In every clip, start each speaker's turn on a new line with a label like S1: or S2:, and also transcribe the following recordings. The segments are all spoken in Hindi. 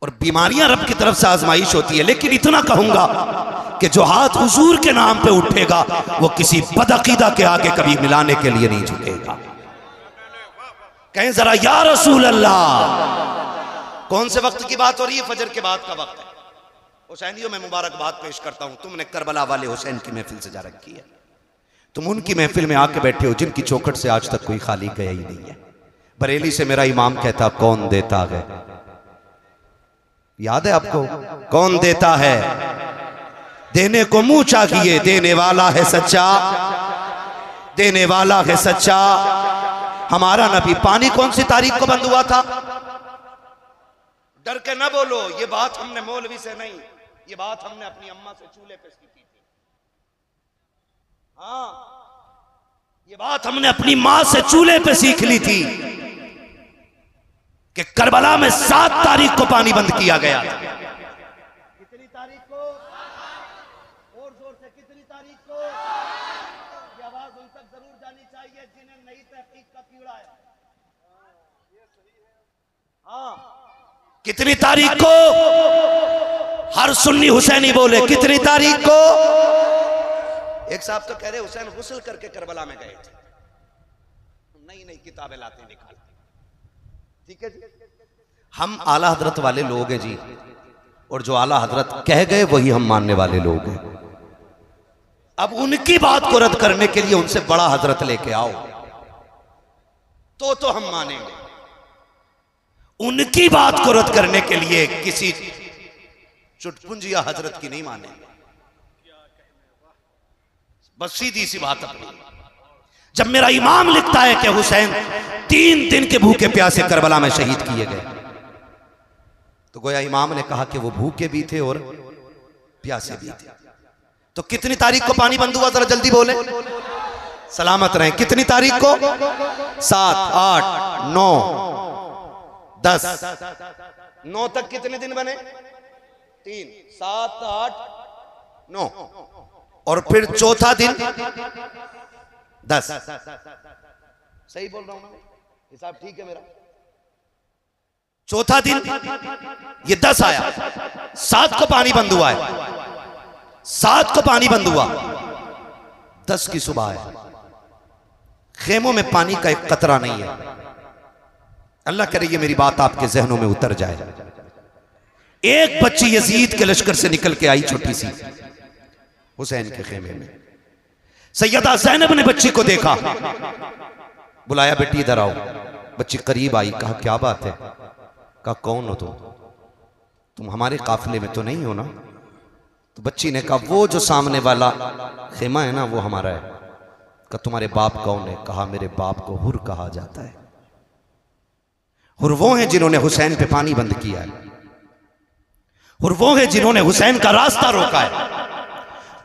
S1: और बीमारियां रब की तरफ से आजमाइश होती है। लेकिन इतना कहूंगा कि जो हाथ हुजूर के नाम पे उठेगा वो किसी बदअकीदा के आगे कभी मिलाने के लिए नहीं झुकेगा। कहें जरा या रसूल अल्लाह। कौन से वक्त की बात हो रही है? फजर के बाद का वक्त है। हुसैनियों में मुबारकबाद पेश करता हूं, तुमने करबला वाले हुसैन की महफिल सजा रखी है। तुम उनकी महफिल में आके बैठे हो जिनकी चौखट से आज तक कोई खाली गया ही नहीं है। बरेली से मेरा इमाम कहता कौन देता है, याद है आपको? कौन देता है, देने को मुंह चाहिए, देने वाला है सच्चा, देने वाला है सच्चा। हमारा नबी, पानी कौन सी तारीख को बंद हुआ था? डर के न बोलो, ये बात हमने मौलवी से नहीं, ये बात हमने अपनी अम्मा से चूल्हे पे सीखी थी। हाँ, ये बात हमने अपनी मां से चूल्हे पे सीख ली थी कि करबला में 7 तारीख को पानी बंद किया गया था। कितनी तारीख को? और जोर से, कितनी तारीख को? ये आवाज उन तक जरूर जानी चाहिए जिन्हें नई तहकीक का कीड़ा है। हाँ, कितनी तारीख को? हर सुन्नी हुसैनी बोले कितनी तारीख को? एक साहब तो कह रहे हुसैन गुस्ल करके करबला में गए थे। नई नई किताबें लाते निकालते। ठीक है जी, हम आला हजरत वाले लोग हैं जी, और जो आला हजरत कह गए वही हम मानने वाले लोग हैं। अब उनकी बात को रद्द करने के लिए उनसे बड़ा हजरत लेके आओ तो हम मानेंगे। उनकी बात को रद्द करने के लिए किसी चुटपुंजिया हजरत की नहीं मानेंगे। बस सीधी सी बात अपनी। जब मेरा इमाम लिखता है कि हुसैन 3 दिन के भूखे प्यासे करबला में शहीद किए गए, तो गोया इमाम ने कहा कि वो भूखे भी थे और प्यासे भी थे। तो कितनी तारीख को पानी बंद हुआ? जरा जल्दी बोले, सलामत रहें। कितनी तारीख को? 7, 8, 9, 10। 9 तक कितने दिन बने? 3, 7, 8, 9, और फिर चौथा दिन 10। सही बोल रहा हूं ना? हिसाब ठीक है मेरा? चौथा दिन ये 10 आया, 7 को पानी बंद हुआ है, 7 को पानी बंद हुआ, 10 की सुबह है। खेमों में पानी का एक कतरा नहीं है। अल्लाह करे ये मेरी बात आपके जहनों में उतर जाए। एक बच्ची यजीद के लश्कर से निकल के आई, छोटी सी, हुसैन के खेमे में। सैयदा ज़ैनब ने बच्ची को देखा, बुलाया, बेटी इधर आओ। बच्ची करीब आई, कहा क्या बात है? कहा कौन हो तुम हमारे काफिले में तो नहीं हो ना? तो बच्ची ने कहा वो जो सामने वाला खेमा है ना वो हमारा है। कहा तुम्हारे बाप कौन है? कहा मेरे बाप को हुर कहा जाता है। हुर वो हैं जिन्होंने हुसैन पे पानी बंद किया है, हुर वो हैं जिन्होंने हुसैन का रास्ता रोका है।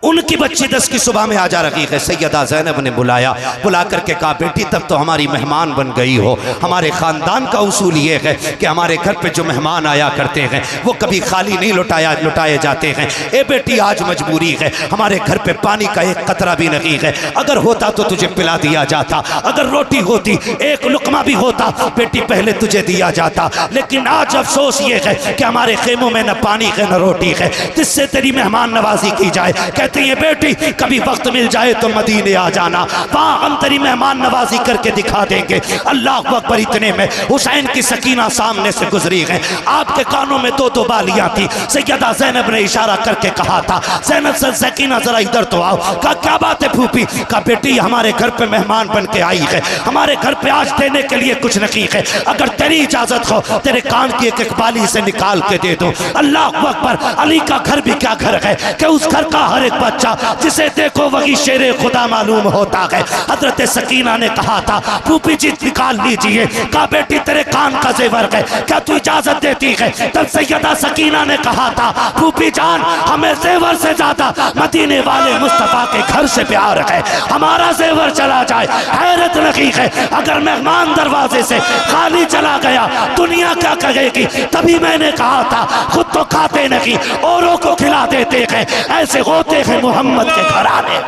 S1: उनकी बच्ची 10 की सुबह में आ जा रही है। सैयदा ज़ैनब ने बुलाया, बुला करके कहा बेटी तब तो हमारी मेहमान बन गई हो। हमारे खानदान का उसूल ये है कि हमारे घर पे जो मेहमान आया करते हैं वो कभी खाली नहीं लुटाए जाते हैं। ए बेटी आज मजबूरी है, हमारे घर पे पानी का एक कतरा भी नहीं है। अगर होता तो तुझे पिला दिया जाता, अगर रोटी होती, एक लुकमा भी होता बेटी पहले तुझे दिया जाता। लेकिन आज अफसोस ये है कि हमारे खेमों में न पानी है न रोटी है जिससे तेरी मेहमान नवाजी की जाए। कहती है बेटी कभी वक्त मिल जाए तो मदीने आ जाना, वहां हम तेरी मेहमान नवाजी करके दिखा देंगे। अल्लाह अकबर। इतने में हुसैन की सकीना सामने से गुजरी है। आपके कानों में 2 बालियां थी। सैयदा ज़ैनब ने इशारा करके कहा था ज़ैनब से सकीना जरा इधर तो आओ। कहा क्या बात है फूफी? कहा बेटी हमारे घर पे मेहमान बन के आई है, हमारे घर पे आज देने के लिए कुछ नहीं है। अगर तेरी इजाजत हो तेरे कान की एक बाली से निकाल के दे दो। अल्लाह अकबर। अली का घर भी क्या घर है कि उस घर का हर एक बच्चा जिसे देखो वही शेरे खुदा मालूम होता है। हजरत सकीना ने कहा था फूफी जी निकाल लीजिए। कहा बेटी तेरे कान का जेवर है, क्या तू इजाजत देती है? तब सैयदा सकीना ने कहा था फूफी जान हमें जेवर से ज्यादा मदीने वाले मुस्तफा के घर से प्यार है। हमारा जेवर चला जाए हैरत नहीं है। अगर मेहमान दरवाजे से खाली चला गया दुनिया क्या कहेगी? तभी मैंने कहा था खुद तो खाते नहीं औरों को खिला देते हैं, ऐसे होते हैं मोहम्मद के घराने।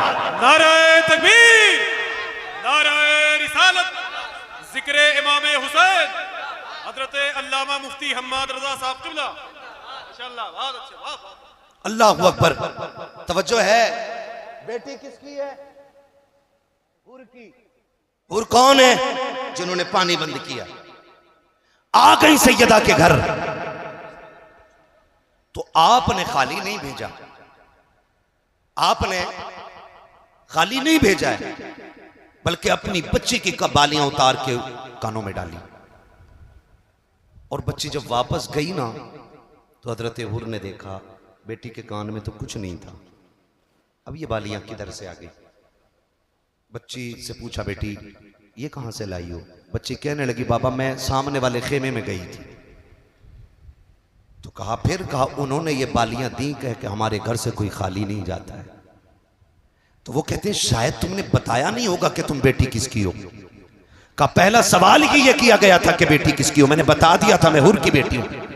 S2: नारे तकबीर, नारे रिसालत, जिक्र इमाम हुसैन हजरत अल्लामा मुफ्ती हम्माद रजा साहब क़िबला माशाल्लाह, बहुत अच्छे, वाह वाह।
S1: अल्लाह अकबर। तवज्जो है। बेटी किसकी है? हुर की। हुर कौन है? जिन्होंने पानी बंद किया। आ गई सैयदा के घर, तो आपने खाली नहीं भेजा, आपने खाली नहीं भेजा है, बल्कि अपनी बच्ची की बालियां उतार के कानों में डाली। और बच्ची जब वापस गई ना, तो हजरत हुर ने देखा बेटी के कान में तो कुछ नहीं था। अब ये बालियां किधर से आ गई? बच्ची से पूछा, बेटी ये कहां से लाई हो? बच्ची कहने लगी, बाबा मैं सामने वाले खेमे में गई थी। तो कहा, फिर कहा, उन्होंने ये बालियां दी, कह के हमारे घर से कोई खाली नहीं जाता है। तो वो कहते हैं, शायद तुमने बताया नहीं होगा कि तुम बेटी किसकी हो। का पहला सवाल ही ये किया गया था कि बेटी किसकी हो। मैंने बता दिया था मैं हुर की बेटी हूं।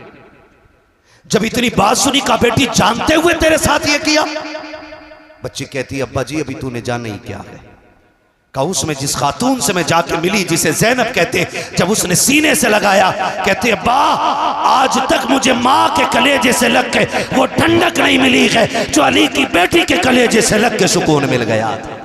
S1: जब इतनी बात सुनी, का बेटी जानते हुए तेरे साथ ये किया? बच्ची कहती, अब्बा जी अभी तूने जाना ही क्या है। कहा, उसमें जिस खातून से मैं जाके मिली, जिसे ज़ैनब कहते, जब उसने सीने से लगाया, कहते अब्बा आज तक मुझे माँ के कलेजे से लग के वो ठंडक नहीं मिली है जो अली की बेटी के कलेजे से लग के सुकून मिल गया था।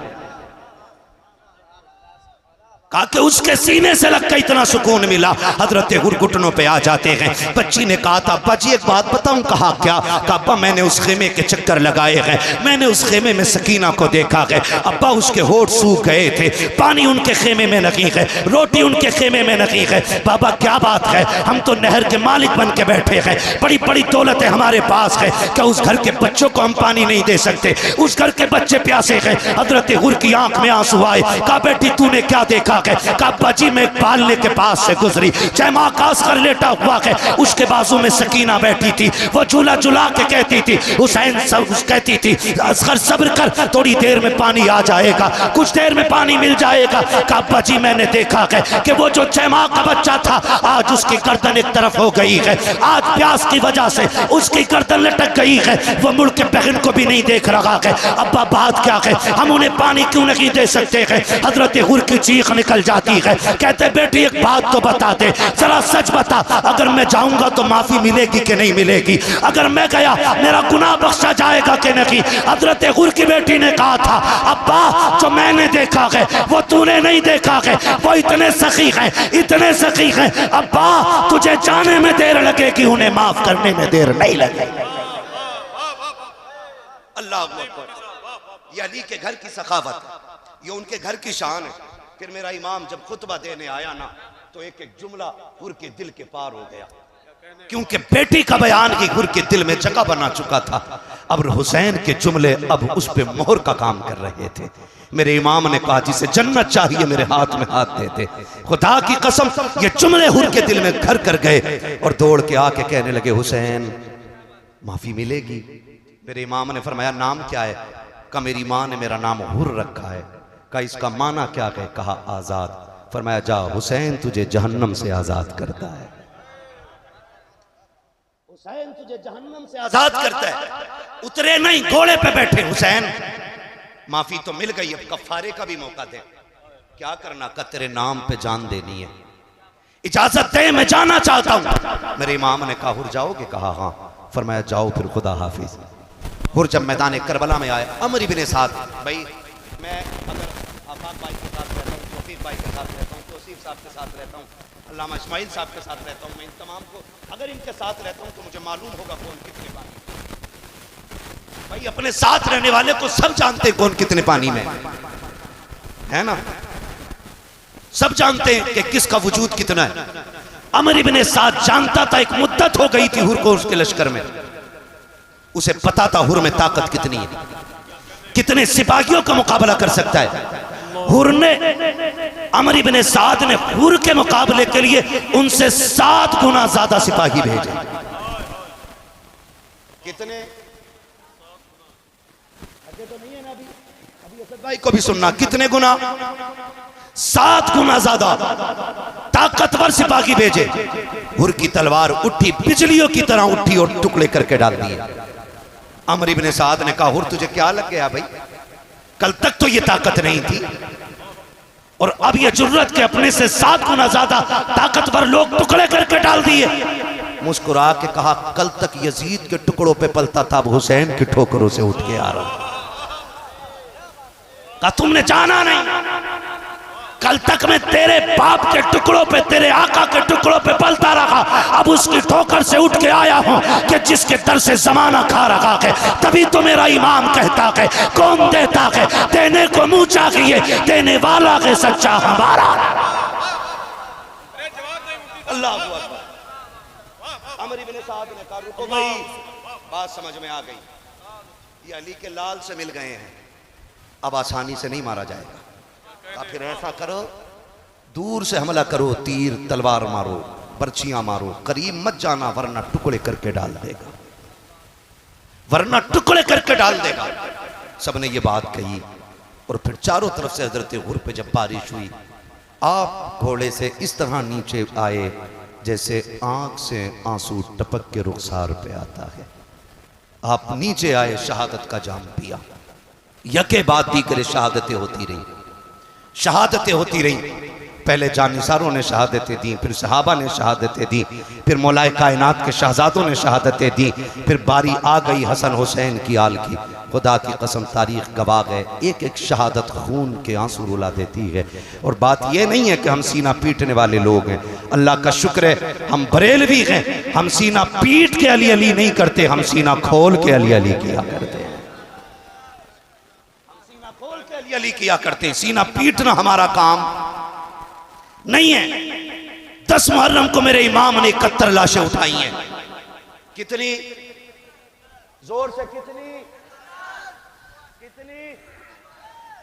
S1: कहा कि उसके सीने से लग के इतना सुकून मिला। हजरत हुर घुटनों पे आ जाते हैं। बच्ची ने कहा था, अब्बा जी एक बात बताऊं? कहा क्या? कहा, अब्बा मैंने उस खेमे के चक्कर लगाए हैं, मैंने उस खेमे में सकीना को देखा है। अब्बा उसके होठ सूख गए थे, पानी उनके खेमे में नहीं है, रोटी उनके खेमे में नहीं है। बाबा क्या बात है, हम तो नहर के मालिक बन के बैठे हैं, बड़ी बड़ी दौलत है हमारे पास है, क्या उस घर के बच्चों को हम पानी नहीं दे सकते? उस घर के बच्चे प्यासे हैं। हजरत हुर की आंख में आंसू आए। कहा, बेटी तूने क्या देखा? कहा, जी मैं पालने के पास से गुजरी, जयमा कास कर लेटा हुआ है, उसके बाजू में सकीना बैठी थी, वो झूला झुला के कहती थी, हुसैन सब कहती थी, असगर सब्र कर, थोड़ी देर में पानी आ जाएगा, कुछ देर में पानी मिल जाएगा। कहा, जी मैंने देखा है कि वो जो 6 माह का बच्चा था, आज उसकी गर्दन एक तरफ हो गई है, आज प्यास की वजह से उसकी गर्दन लटक गई है, वो मुड़ के बहन को भी नहीं देख रहा है। अब्बा बात क्या है, हम उन्हें पानी क्यों नहीं दे सकते हैं? हजरत हुर की चीख निकल जाती है। कहते, बेटी एक बात तो बता दे, जरा सच बता, अगर मैं जाऊंगा तो माफी मिलेगी कि नहीं मिलेगी? अगर मैं गया मेरा गुनाह बख्शा जाएगा कि नहीं? हजरत हुर की बेटी ने कहा था, अब्बा जो मैंने देखा है वो तूने नहीं देखा है, वो इतने सखी हैं, इतने सखी हैं, अब्बा तुझे जाने में देर लगेगी, उन्हें माफ करने में देर नहीं लगेगी। अल्लाह अकबर। ये अली के घर की सखावत, ये उनके घर की शान है। फिर मेरा इमाम जब खुतबा देने आया ना, तो एक एक जुमला हुर के दिल के पार हो गया, क्योंकि बेटी का बयान ही हुर के दिल में जगह बना चुका था। अब हुसैन के जुमले अब उस पे मोहर का काम कर रहे थे। मेरे इमाम ने कहा, जिसे जन्नत चाहिए मेरे हाथ में हाथ देते। खुदा की कसम ये जुमले हुर के दिल में घर कर गए और दौड़ के आके कहने लगे, हुसैन माफी मिलेगी? मेरे इमाम ने फरमाया, नाम क्या है? कहा, मेरी माँ ने मेरा नाम हुर रखा है। कहा, इसका माना क्या है? कहा, आजाद। फरमाया, जा हुसैन तुझे जहन्नम से आजाद करता है, हुसैन तुझे जहन्नम से आजाद करता है। उतरे नहीं, घोड़े पे बैठे हुसैन। माफी तो मिल गई, अब कफारे का भी मौका दे। क्या करना? का तेरे नाम पे जान देनी है, इजाजत दे, मैं जाना चाहता हूं। मेरे इमाम ने कहा, हुर जाओगे? कहा हाँ। फरमाया, जाओ फिर, खुदा हाफिज। हुर जब मैदान करबला में आए, अमर इब्ने साद, भाई मैं अगर आफाक भाई के साथ रहता हूँ, तौफीक भाई के साथ रहता हूँ, तौसीफ साहब के साथ रहता हूँ, अल्लामा इस्माइल साहब के साथ रहता हूँ, मैं इन तमाम को अगर इनके साथ रहता हूँ तो मुझे मालूम होगा कौन कितने पानी। भाई अपने साथ रहने वाले को सब जानते हैं कौन कितने पानी में है ना, सब जानते हैं कि किसका वजूद कितना है। अमर इब्ने साद जानता था, एक मुद्दत हो गई थी हुर को उसके लश्कर में, उसे पता था हुर में ताकत कितनी है, कितने सिपाहियों का मुकाबला कर सकता है। हुर ने, अमर इब्ने साद ने हुर के मुकाबले के लिए उनसे 7 गुना ज्यादा सिपाही भेजे। कितने? तो नहीं है ना अभी असद भाई को भी सुनना, कितने गुना? 7 गुना ज्यादा ताकतवर सिपाही भेजे। हुर की तलवार उठी, बिजलियों की तरह उठी और टुकड़े करके डाल दिए। अमर इब्ने साद ने कहा, हुर तुझे क्या लग गया भाई, कल तक तो ये ताकत नहीं थी और अब ये जुर्रत के अपने से 7 गुना ज्यादा ताकतवर लोग टुकड़े करके डाल दिए। मुस्कुरा के कहा, कल तक यजीद के टुकड़ों पे पलता था, अब हुसैन की ठोकरों से उठ के आ रहा हूं। कहा तुमने जाना नहीं, कल तक मैं तेरे बाप के टुकड़ों पे, तेरे आका के टुकड़ों पे पलता रहा, अब उसकी ठोकर से उठ के आया हूं कि जिसके दर से जमाना खा रहा है। तभी तो मेरा इमाम कहता है, कौन देता है देने को मुंह चाहिए, देने वाला है सच्चा हमारा। अल्लाह हू अकबर। अमर इब्न साद ने कहा, रुको भाई, बात समझ में आ गई, ये अली के लाल से मिल गए हैं, अब आसानी से नहीं मारा जाएगा। फिर ऐसा करो, दूर से हमला करो, तीर तलवार मारो, पर्चियां मारो, करीब मत जाना वरना टुकड़े करके डाल देगा, वरना टुकड़े करके डाल देगा। सबने ये बात कही और फिर चारों तरफ से हजरत गुर पे जब बारिश हुई, आप घोड़े से इस तरह नीचे आए जैसे आंख से आंसू टपक के रुखसार पे आता है। आप नीचे आए, शहादत का जाम पिया, यके बाद दीगरे शहादतें होती रही, शहादतें होती रही। पहले जानिसारों ने शहादतें दी, फिर सहाबा ने शहादतें दी, फिर मौलाए कायनात के शहजादों ने शहादतें दी, फिर बारी आ गई हसन हुसैन की आल की। खुदा की कसम तारीख गवाह है, एक एक शहादत खून के आंसू रुला देती है। और बात यह नहीं है कि हम सीना पीटने वाले लोग हैं, अल्लाह का शुक्र है हम बरेलवी हैं, हम सीना पीट के अली अली नहीं करते, हम सीना खोल के अली अली किया करते हैं, हम सीना खोल के अली अली किया करते हैं। सीना पीटना हमारा काम नहीं है। 10 मुहर्रम को मेरे इमाम ने 71 लाशें उठाई हैं। कितनी जोर से, कितनी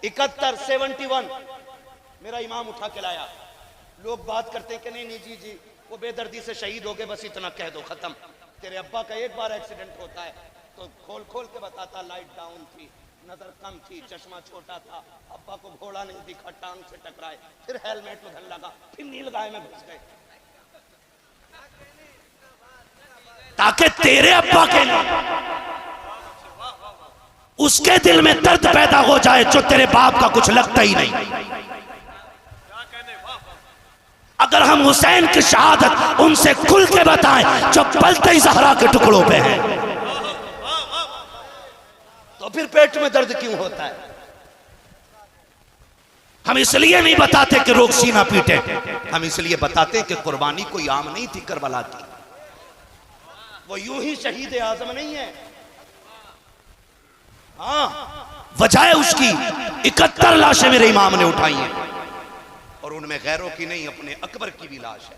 S1: 71, 71 मेरा इमाम उठा के लाया। लोग बात करते हैं कि नहीं नहीं जी वो बेदर्दी से शहीद हो गए, बस इतना कह दो खत्म। तेरे अब्बा का एक बार एक्सीडेंट होता है तो खोल खोल के बताता, लाइट डाउन थी, नजर कम थी, चश्मा छोटा था, अब्बा को घोड़ा नहीं दिखा, टांग से टकराए, फिर हेलमेट उधर लगा, फिर नीलगाय में घुस गए। ताकि तेरे अब्बा के लिए उसके दिल में दर्द पैदा हो जाए जो तेरे बाप का कुछ लगता ही नहीं। अगर हम हुसैन की शहादत उनसे खुल के बताएं जो पलते ही ज़हरा के टुकड़ों पे हैं, तो फिर पेट में दर्द क्यों होता है? हम इसलिए नहीं बताते कि लोग सीना पीटे, हम इसलिए बताते कि कुर्बानी कोई आम नहीं थी करबला की, वो यूं ही शहीद आजम नहीं है। हाँ, वजह उसकी 71 लाशें मेरे इमाम ने उठाई हैं और उनमें गैरों की नहीं, अपने अकबर की भी लाश है,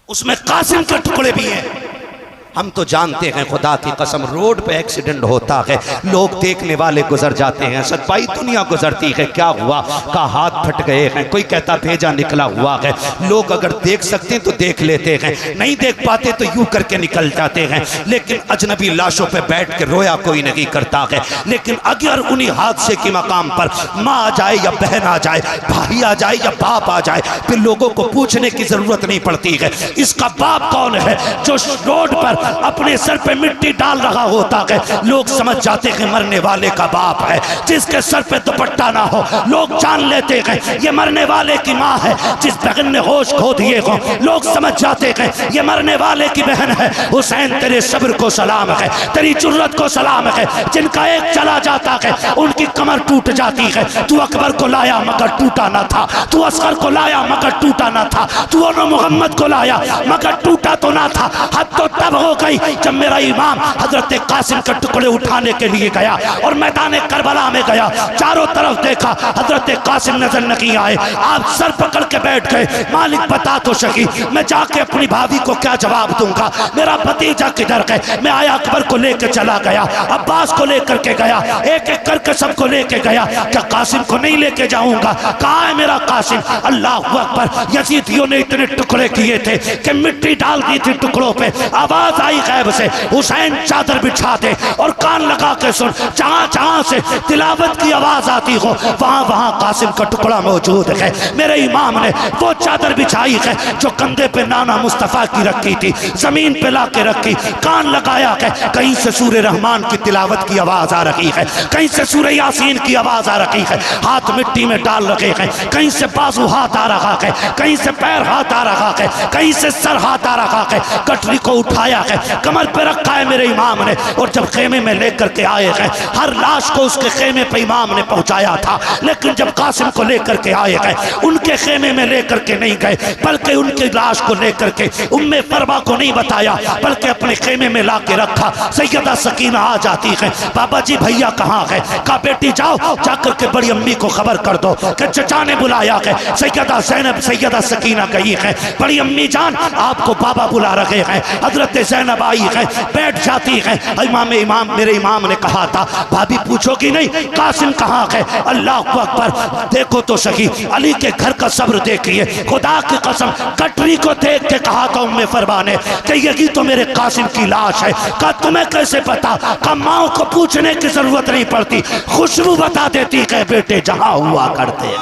S1: उसमें कासिम के टुकड़े भी हैं। हम तो जानते हैं खुदा की कसम, रोड पे एक्सीडेंट होता है, लोग देखने वाले गुजर जाते हैं, सच्चाई दुनिया गुजरती है, क्या हुआ का हाथ फट गए हैं, कोई कहता भेजा निकला हुआ है। लोग अगर देख सकते हैं तो देख लेते हैं, नहीं देख पाते तो यूं करके निकल जाते हैं। लेकिन अजनबी लाशों पे बैठ के रोया कोई नहीं करता है। लेकिन अगर उन्हीं हादसे के मकाम पर माँ आ जाए या बहन आ जाए, भाई आ जाए या बाप आ जाए, फिर लोगों को पूछने की जरूरत नहीं पड़ती है इसका बाप कौन है। जो रोड पर अपने सर पे मिट्टी डाल रहा होता है, लोग समझ जाते हैं मरने वाले का बाप है। जिसके सर पे दुपट्टा ना हो, लोग जान लेते हैं ये मरने वाले की माँ है। जिस बहन ने होश खो दिए हो, लोग समझ जाते हैं ये मरने वाले की बहन है। हुसैन तेरे सब्र को सलाम है, तेरी जुर्रत को सलाम है। जिनका एक चला जाता है उनकी कमर टूट जाती है। तू अकबर को लाया मगर टूटा ना था, तू असगर को लाया मगर टूटा ना था, तू मोहम्मद को लाया मगर टूटा तो ना था। हद तो तब हो गई जब मेरा इमाम हजरत कासिम के टुकड़े उठाने के लिए गया और मैदान करबला में गया। चारों तरफ देखा, हजरत कासिम नजर नहीं आए। आप सर पकड़ के बैठ गए, मालिक बता तो सही, मैं जाके अपनी भाभी को क्या जवाब दूंगा, मेरा भतीजा किधर है। मैं आया अकबर को लेकर चला गया, अब्बास को लेकर के गया, एक एक करके सबको लेके गया। क्या कासिम को नहीं लेके जाऊंगा? कहाँ है मेरा कासिम? अल्लाह अकबर, यजीदियों ने इतने टुकड़े किए थे कि मिट्टी डाल दी थी टुकड़ों पे। आवाज आवाज आई गैब से, हुसैन चादर बिछा दे और कान लगा के सुन, जहां जहां से तिलावत की आवाज आती हो वहां वहां कासिम का टुकड़ा मौजूद है। मेरे इमाम ने वो चादर बिछाई है जो कंधे पे नाना मुस्तफा की रखी थी, जमीन पे ला के रखी, कान लगाया है, कहीं से सूरह रहमान की तिलावत की आवाज आ रही है, कहीं से सूरह यासीन की आवाज आ रही है, हाथ मिट्टी में डाल रखे हैं, कहीं से बाजू हाथ आ रहा है, कहीं से पैर हाथ आ रहा है, कहीं से सर हाथ आ रहा है, कटरी को उठाया है, कमर पे रखा है मेरे इमाम ने, और जब खेमे में लेकर के आए हैं, हर लाश को उसके खेमे पे इमाम ने पहुंचाया था, लेकिन जब कासिम को लेकर के आए हैं, उनके खेमे में लेकर के नहीं गए, बल्कि उनकी लाश को लेकर के उम्मे फरमा को नहीं बताया, बल्कि अपने खेमे में ला के रखा। सैयदा सकीना आ जाती है, बाबा जी भैया कहाँ है? कहा बेटी जाओ जाकर के बड़ी अम्मी को खबर कर दो कि चचा ने बुलाया है, सैयदा ज़ैनब सैयदा सकीना गई है, बड़ी अम्मी जान आपको बाबा बुला रहे हैं। हजरत ज़ैनब आई है, बैठ जाती है। इमाम मेरे इमाम ने कहा था भाभी पूछोगी नहीं कासिम कहाँ है? अल्लाह अकबर, देखो तो सही अली के घर का सब्र देखिए, खुदा की कसम कटरी को देख के कहा था उम्मे फरमा ने कि यही तो मेरे कासिम की लाश है। कहा तुम्हें कैसे पता? कहा माओ को पूछने की जरूरत नहीं पड़ती, खुशबू बता देती है बेटे जहां हुआ करते हैं।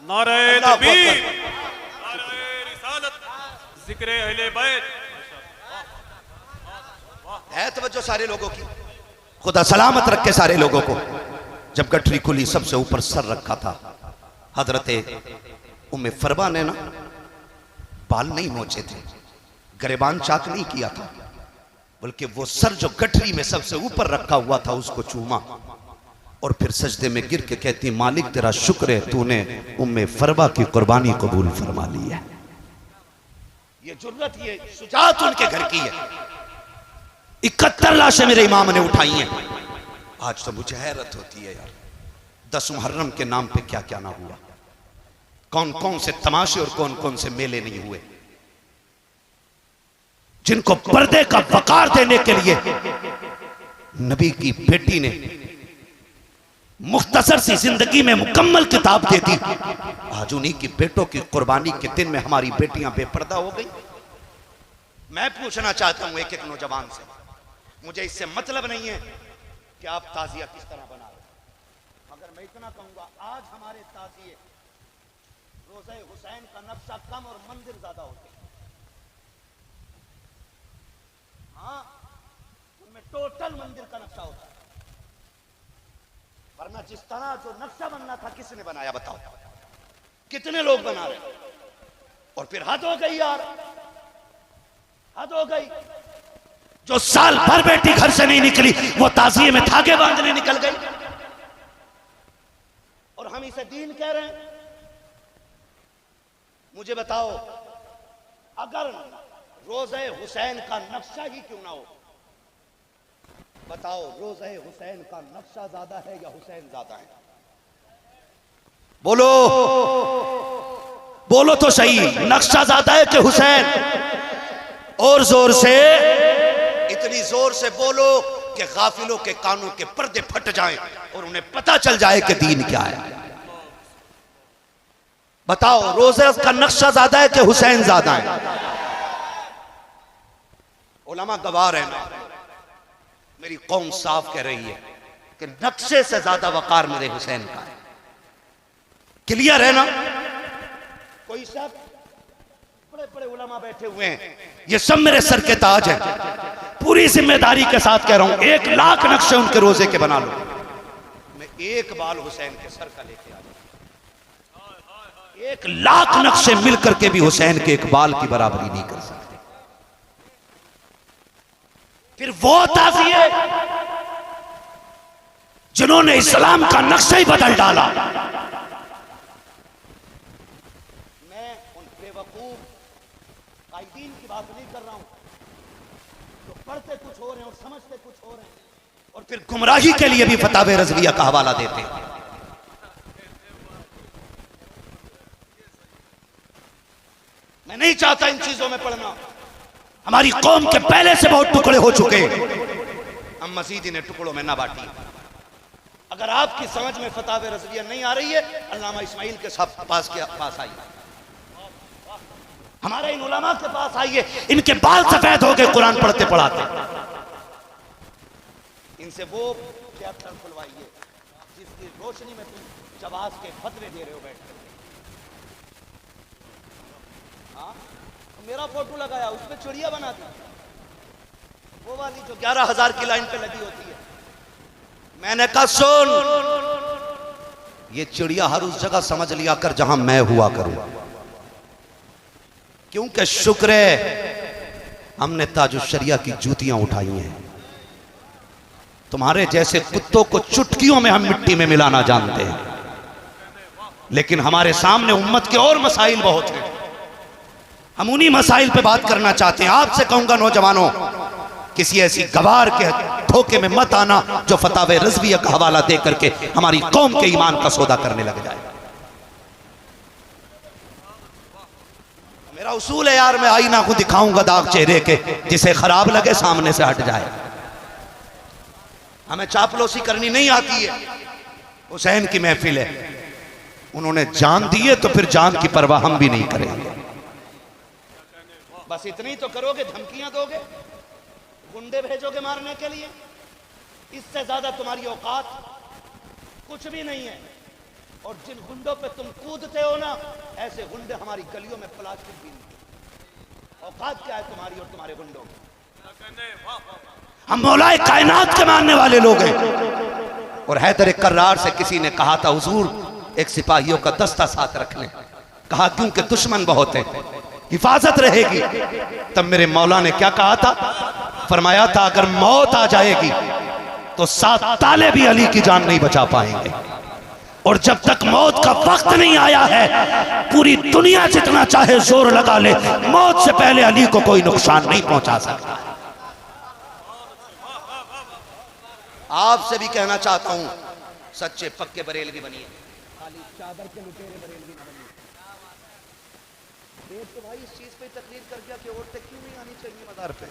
S2: नारे तकबीर, नारे रिसालत, जिक्र अहले बैत।
S1: है तवज्जो सारे लोगों की, खुदा सलामत रखे सारे लोगों को। जब गठरी खुली सबसे ऊपर सर रखा था, हजरत उम्मे फरमा ने ना बाल नहीं नोचे थे, गरेबान चाक नहीं किया था, बल्कि वो सर जो गठरी में सबसे ऊपर रखा हुआ था उसको चूमा और फिर सजदे में गिर के कहती मालिक तेरा शुक्र है तूने उम्मे फरमा की कुर्बानी कबूल फरमा ली है। ये जुर्रत ये शुजाअत उनके घर की है। 71 लाशें मेरे इमाम ने उठाई हैं। आज तो मुझे हैरत होती है यार, 10 मुहर्रम के नाम पे क्या क्या ना हुआ, कौन कौन से तमाशे और कौन कौन से मेले नहीं हुए, जिनको पर्दे का वकार देने के लिए नबी की बेटी ने मुख्तसर सी जिंदगी में मुकम्मल किताब दे दी। आज उन्हीं की बेटों की कुर्बानी के दिन में हमारी बेटियां बेपर्दा हो गई। मैं पूछना चाहता हूं एक एक नौजवान से, मुझे इससे मतलब नहीं है कि आप ताजिया किस तरह बना रहे, मगर मैं इतना कहूंगा आज हमारे ताजिए रोज़े हुसैन का नक्शा कम और मंदिर ज्यादा होते हैं। हाँ, उनमें टोटल मंदिर का नक्शा होता है, वरना जिस तरह जो नक्शा बनना था किसने बनाया बताओ? कितने लोग बना रहे? और फिर हद हो गई यार, हद हो गई। जो साल भर बेटी घर से नहीं निकली वो ताजिए में धागे बांधने निकल गई, और हम इसे दीन कह रहे हैं। मुझे बताओ, अगर रोज़े हुसैन का नक्शा ही क्यों ना हो, बताओ रोज़े हुसैन का नक्शा ज्यादा है या हुसैन ज्यादा है? बोलो बोलो तो सही, नक्शा ज्यादा है कि हुसैन? और जोर से, इतनी जोर से बोलो कि गाफिलों के कानों के पर्दे फट जाएं और उन्हें पता चल जाए कि दीन क्या है। बताओ रोज़े का नक्शा ज्यादा है कि हुसैन ज्यादा है? उलमा गवाह है ना, मेरी कौम साफ कह रही है कि नक्शे से ज्यादा वकार मेरे हुसैन का है। क्लियर है ना? कोई सब बड़े बड़े उलमा बैठे हुए हैं, ये सब मेरे सर के ताज हैं। पूरी जिम्मेदारी के साथ कह रहा हूं, 1 लाख नक्शे उनके रोजे के बना लो, मैं एक बाल हुसैन के सर का लेके आ जाऊं। 1 लाख नक्शे मिलकर के भी हुसैन के एक बाल की बराबरी नहीं कर सकते। फिर वो ताज़िए जिन्होंने इस्लाम का नक्शा ही बदल डाला। मैं उन बेवकूफ कायदीन की बात नहीं कर रहा हूं, जो पढ़ते कुछ हो रहे हैं और समझते कुछ हो रहे हैं और फिर गुमराही के लिए भी फतावे रज़विया का हवाला देते हैं। मैं नहीं चाहता इन चीजों में पढ़ना। हमारी कौम के पहले से बहुत टुकड़े हो चुके हैं, हम मजीद इन्हें टुकड़ों में ना बांटिए। अगर आपकी समझ में फतावे रज़विया नहीं आ रही है, अल्लामा इस्माइल के पास आइए। हमारे इन उलमा के पास आइए, इनके बाल सफेद हो गए कुरान पढ़ते पढ़ाते। इनसे वो चैप्टर खुलवाइए जिसकी रोशनी में तुम जवाज के फतवे दे रहे हो बैठ कर। हाँ, मेरा फोटो लगाया, उस पर चिड़िया बना दी, वो वाली जो 11,000 की लाइन पे लगी होती है। मैंने कहा सुन, ये चिड़िया हर उस जगह समझ लिया कर जहां मैं हुआ करूं, क्योंकि शुक्र है हमने ताजुश शरिया की जूतियां उठाई हैं। तुम्हारे जैसे कुत्तों को चुटकियों में हम मिट्टी में मिलाना जानते हैं, लेकिन हमारे सामने उम्मत के और मसाइल बहुत हैं। हम उन्हीं मसाइल पे बात करना चाहते हैं। आपसे कहूंगा नौजवानों, किसी ऐसी गवार के धोखे में मत आना जो फतावे रज़विया का हवाला दे करके हमारी कौम के ईमान का सौदा करने लग जाए। मेरा उसूल है यार, मैं आईना को दिखाऊंगा दाग चेहरे के, जिसे खराब लगे सामने से हट जाए। हमें चापलूसी करनी नहीं आती है। हुसैन की महफिल है, उन्होंने जान दी है तो फिर जान की परवाह हम भी नहीं करेंगे। बस इतनी तो करोगे, धमकियां दोगे, गुंडे भेजोगे मारने के लिए, इससे ज्यादा तुम्हारी औकात कुछ भी नहीं है। और जिन गुंडों पे तुम कूदते हो ना, ऐसे गुंडे हमारी गलियों में प्लास्टिक भी नहीं। औकात क्या है तुम्हारी और तुम्हारे गुंडों की? हम मौलाए कायनात के मानने वाले लोग हैं। और हैदर कर्रार से किसी ने कहा था हुजूर एक सिपाहियों का दस्ता साथ रख लें। कहा क्योंकि दुश्मन बहुत हैं, हिफाजत रहेगी। तब मेरे मौला ने क्या कहा था? फरमाया था अगर मौत आ जाएगी तो 7 ताले भी अली की जान नहीं बचा पाएंगे। और जब तक मौत का वक्त नहीं आया है, पूरी दुनिया जितना चाहे जोर लगा ले, मौत से पहले अली को कोई नुकसान नहीं पहुंचा सकता। आपसे भी कहना चाहता हूं, सच्चे पक्के बरेलवी बनिए, खाली चादर के लुटेरे बरेलवी ना बनिए। देश तो भाई इस चीज पे तकरीर कर गया कि औरतें क्यों नहीं आनी चाहिए मदार पे।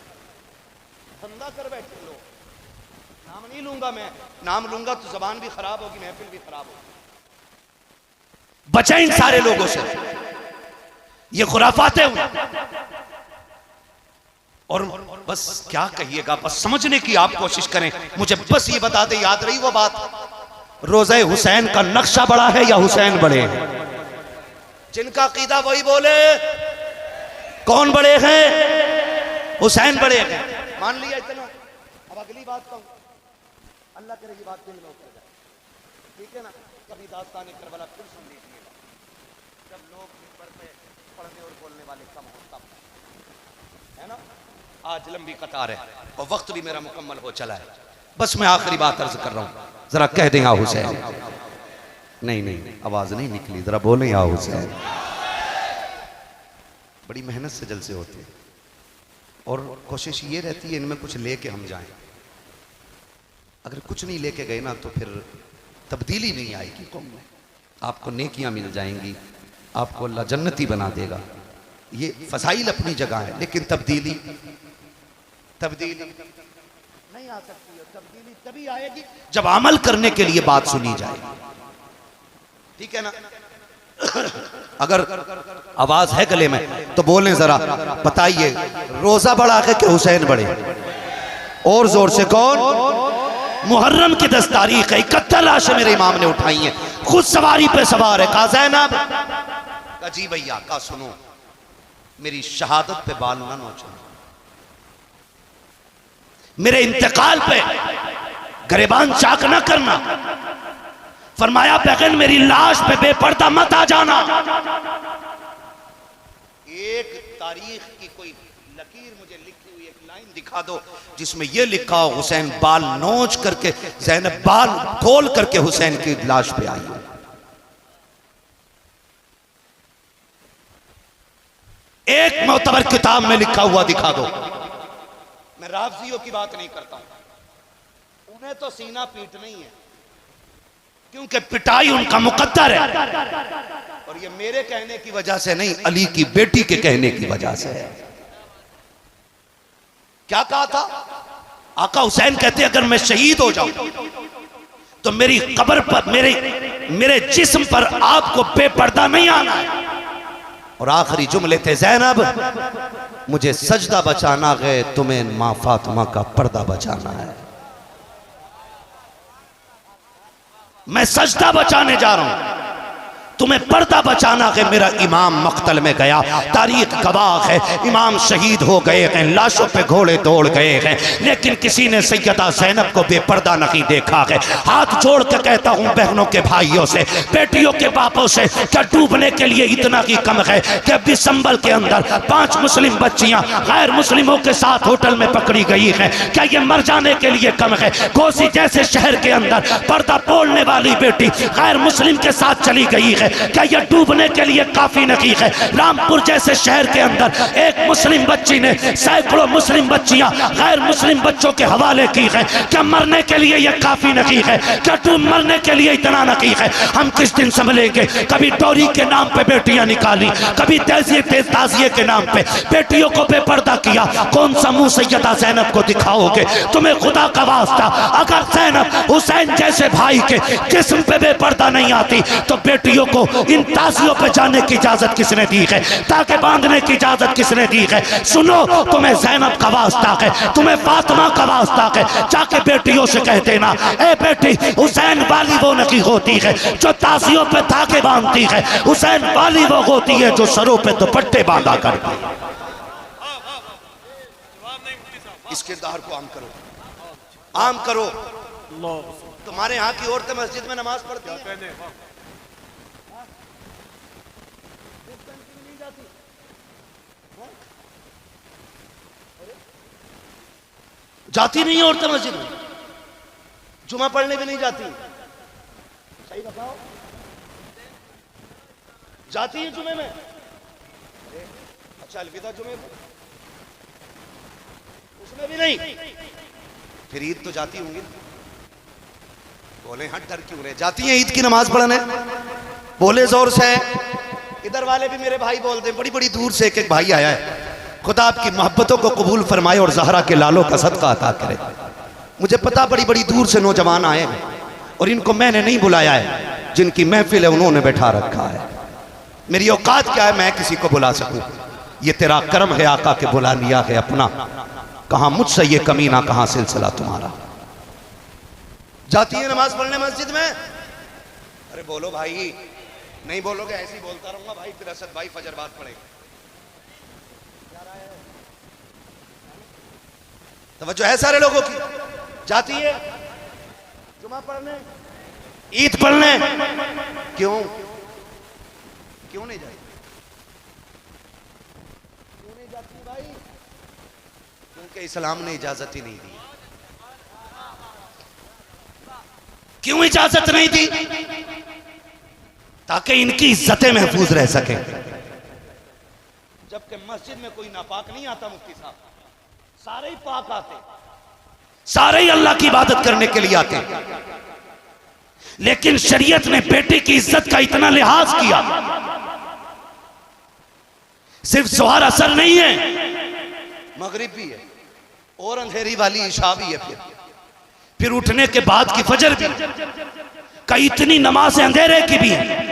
S1: धंधा कर बैठे लोग। नाम नहीं लूंगा मैं, नाम लूंगा तो जबान भी खराब होगी, महफिल भी खराब होगी। बचे इन सारे लोगों से, ये खुराफाते हुए। और बस क्या कहिएगा, बस समझने की आप कोशिश करें। मुझे बस ये बता दे, याद रही वो बात, रोज़े हुसैन का नक्शा बड़ा है या हुसैन बड़े हैं? जिनका अकीदा वही बोले, कौन बड़े हैं? हुसैन बड़े हैं। मान लिया इतना। अब अगली बात कहूं, अल्लाह करे ये बात दिल में उतर जाए, ठीक है ना? कभी दास्तान करबला फिर सुन लीजिएगा, जब लोग मिंबर पे पढ़ने और बोलने वाले कम हो तब, है ना? आज लंबी कतार है और वक्त भी मेरा मुकम्मल हो चला है। बस मैं आखिरी बात अर्ज कर रहा हूं, जरा कह दें या हुसैन। नहीं, आवाज नहीं निकली, जरा बोले या हुसैन। बड़ी मेहनत से जलसे होते हैं और कोशिश ये रहती है इनमें कुछ लेके हम जाएं। अगर कुछ नहीं लेके गए ना तो फिर तब्दीली नहीं आएगी कौम में। आपको नेकियां मिल जाएंगी, आपको अल्लाह जन्नती बना देगा। ये फसाइल अपनी जगह है, लेकिन तब्दीली नहीं आ सकती है। तब्दीली तभी आएगी जब अमल करने के लिए बात सुनी जाएगी, ठीक है ना? अगर आवाज है गले में तो बोलें जरा, बताइए रोजा बढ़ा के कि हुसैन बढ़े? और जोर से कौन? मुहर्रम की 10 तारीख है, 71 लाशें मेरे इमाम ने उठाई हैं, खुद सवारी पे सवार है। कहा ज़ैनब, कहा जी भैया, कहा सुनो, मेरी शहादत पे बाल ना नोचो, मेरे इंतकाल पे गरेबान चाक ना करना। फरमाया बगैर मेरी लाश पे बेपर्दा मत आ जाना। एक तारीख की कोई लकीर मुझे लिखी हुई एक लाइन दिखा दो जिसमें यह लिखा हो हुसैन बाल नोच करके, ज़ैनब बाल खोल करके हुसैन की लाश पे आई। एक मोतबर किताब में लिखा हुआ दिखा दो। मैं राफजियों की बात नहीं करता हूं, उन्हें तो सीना पीटना ही है, क्योंकि पिटाई उनका मुकद्दर है। और ये मेरे कहने की वजह से नहीं, अली की बेटी के कहने की वजह से है। क्या कहा था आका हुसैन? कहते अगर मैं शहीद हो जाऊं तो मेरी कब्र पर, मेरे जिस्म पर आपको बेपर्दा नहीं आना है। और आखिरी जुमले थे, ज़ैनब मुझे सजदा बचाना है, तुम्हें माँ फातिमा का पर्दा बचाना है। मैं सजदा बचाने जा रहा हूं, तुम्हें पर्दा बचाना है। मेरा इमाम मक्तल में गया, तारीख गवाह है, इमाम शहीद हो गए हैं, लाशों पे घोड़े दौड़ गए हैं, लेकिन किसी ने सैयदा ज़ैनब को बेपर्दा नहीं देखा है। हाथ जोड़ के कहता हूं बहनों के भाइयों से, बेटियों के बापों से, क्या डूबने के लिए इतना ही कम है कि दिसंबर के अंदर 5 मुस्लिम बच्चियां गैर मुस्लिमों के साथ होटल में पकड़ी गई हैं? क्या ये मर जाने के लिए कम है? घोसी जैसे शहर के अंदर पर्दा तोड़ने वाली बेटी गैर मुस्लिम के साथ चली गई है, क्या यह डूबने के लिए काफी नहीं है? रामपुर जैसे शहर के अंदर एक मुस्लिम बच्ची ने सैकड़ों मुस्लिम बच्चियां गैर मुस्लिम बच्चों के हवाले की है, क्या मरने के लिए यह काफी नहीं है? क्या डूब मरने के लिए इतना नहीं है? हम किस दिन संभलेंगे? कभी डोरी के नाम पे बेटियां निकाली, कभी ताजिए के नाम पे बेटियों को बेपर्दा किया। कौन सा मुंह सैयदा ज़ैनब को दिखाओगे? तुम्हें खुदा का वास्ता, अगर ज़ैनब हुसैन जैसे भाई के जिस्म पे बेपर्दा नहीं आती तो बेटियों को इन ताजियों पे जाने की इजाजत किसने दी है? ताकि बांधने की इजाजत किसने दी है? सुनो, तुम्हें ज़ैनब का वास्ता है, तुम्हें फातिमा का वास्ता है, जाके बेटियों से कह देना, ए बेटी, हुसैन वाली वो नहीं होती है जो ताजियों पे धागे बांधती है, हुसैन वाली वो होती है जो सरों पे दुपट्टे बांधा करती है। इस किरदार को आम करो, आम करो। तुम्हारे यहाँ की औरतें मस्जिद में नमाज पढ़ती हैं, जाती नहीं औरतें मस्जिद में, जुमा पढ़ने भी नहीं जाती। सही बताओ, जाती है जुमे में? अच्छा, अलविदा जुमे में उसमें भी नहीं, फिर ईद तो जाती होंगी। बोले हाँ, डर क्यों रहे? जाती हैं ईद की नमाज पढ़ने, बोले जोर से। इधर वाले भी मेरे भाई बोलते हैं, बड़ी बड़ी दूर से एक एक भाई आया है, खुदा आपकी मोहब्बतों को कबूल फरमाए और ज़हरा के लालों का सदका अता करे। मुझे पता बड़ी बड़ी दूर से नौजवान आए हैं और इनको मैंने नहीं बुलाया है, जिनकी महफिल है उन्होंने बैठा रखा है। मेरी औकात क्या है मैं किसी को बुला सकूं? ये तेरा कर्म है आका के बुला लिया है अपना, कहां मुझसे ये कमीना, कहां सिलसिला तुम्हारा। जाती है नमाज पढ़ने मस्जिद में? अरे बोलो भाई, नहीं बोलोगे ऐसे ही बोलता रहूंगा भाई, फिर असद भाई फजर बाद पढ़ेगा। तवज्जो है सारे लोगों की? जाती है जुमा पढ़ने, ईद पढ़ने, क्यों क्यों नहीं जाती? क्यों नहीं जाती भाई? क्योंकि इस्लाम ने इजाजत ही नहीं दी। क्यों इजाजत नहीं दी? ताकि इनकी इज्जतें महफूज रह सके। जबकि मस्जिद में कोई नापाक नहीं आता मुफ्ती साहब, सारे ही पाक आते, सारे ही अल्लाह की इबादत करने के लिए आते। लेकिन शरीयत ने बेटे की इज्जत का इतना लिहाज किया, सिर्फ ज़ोहर असर नहीं है, मगरिब भी है और अंधेरी वाली इशा भी है, फिर उठने के बाद की फजर भी। कई इतनी नमाजें अंधेरे की भी है।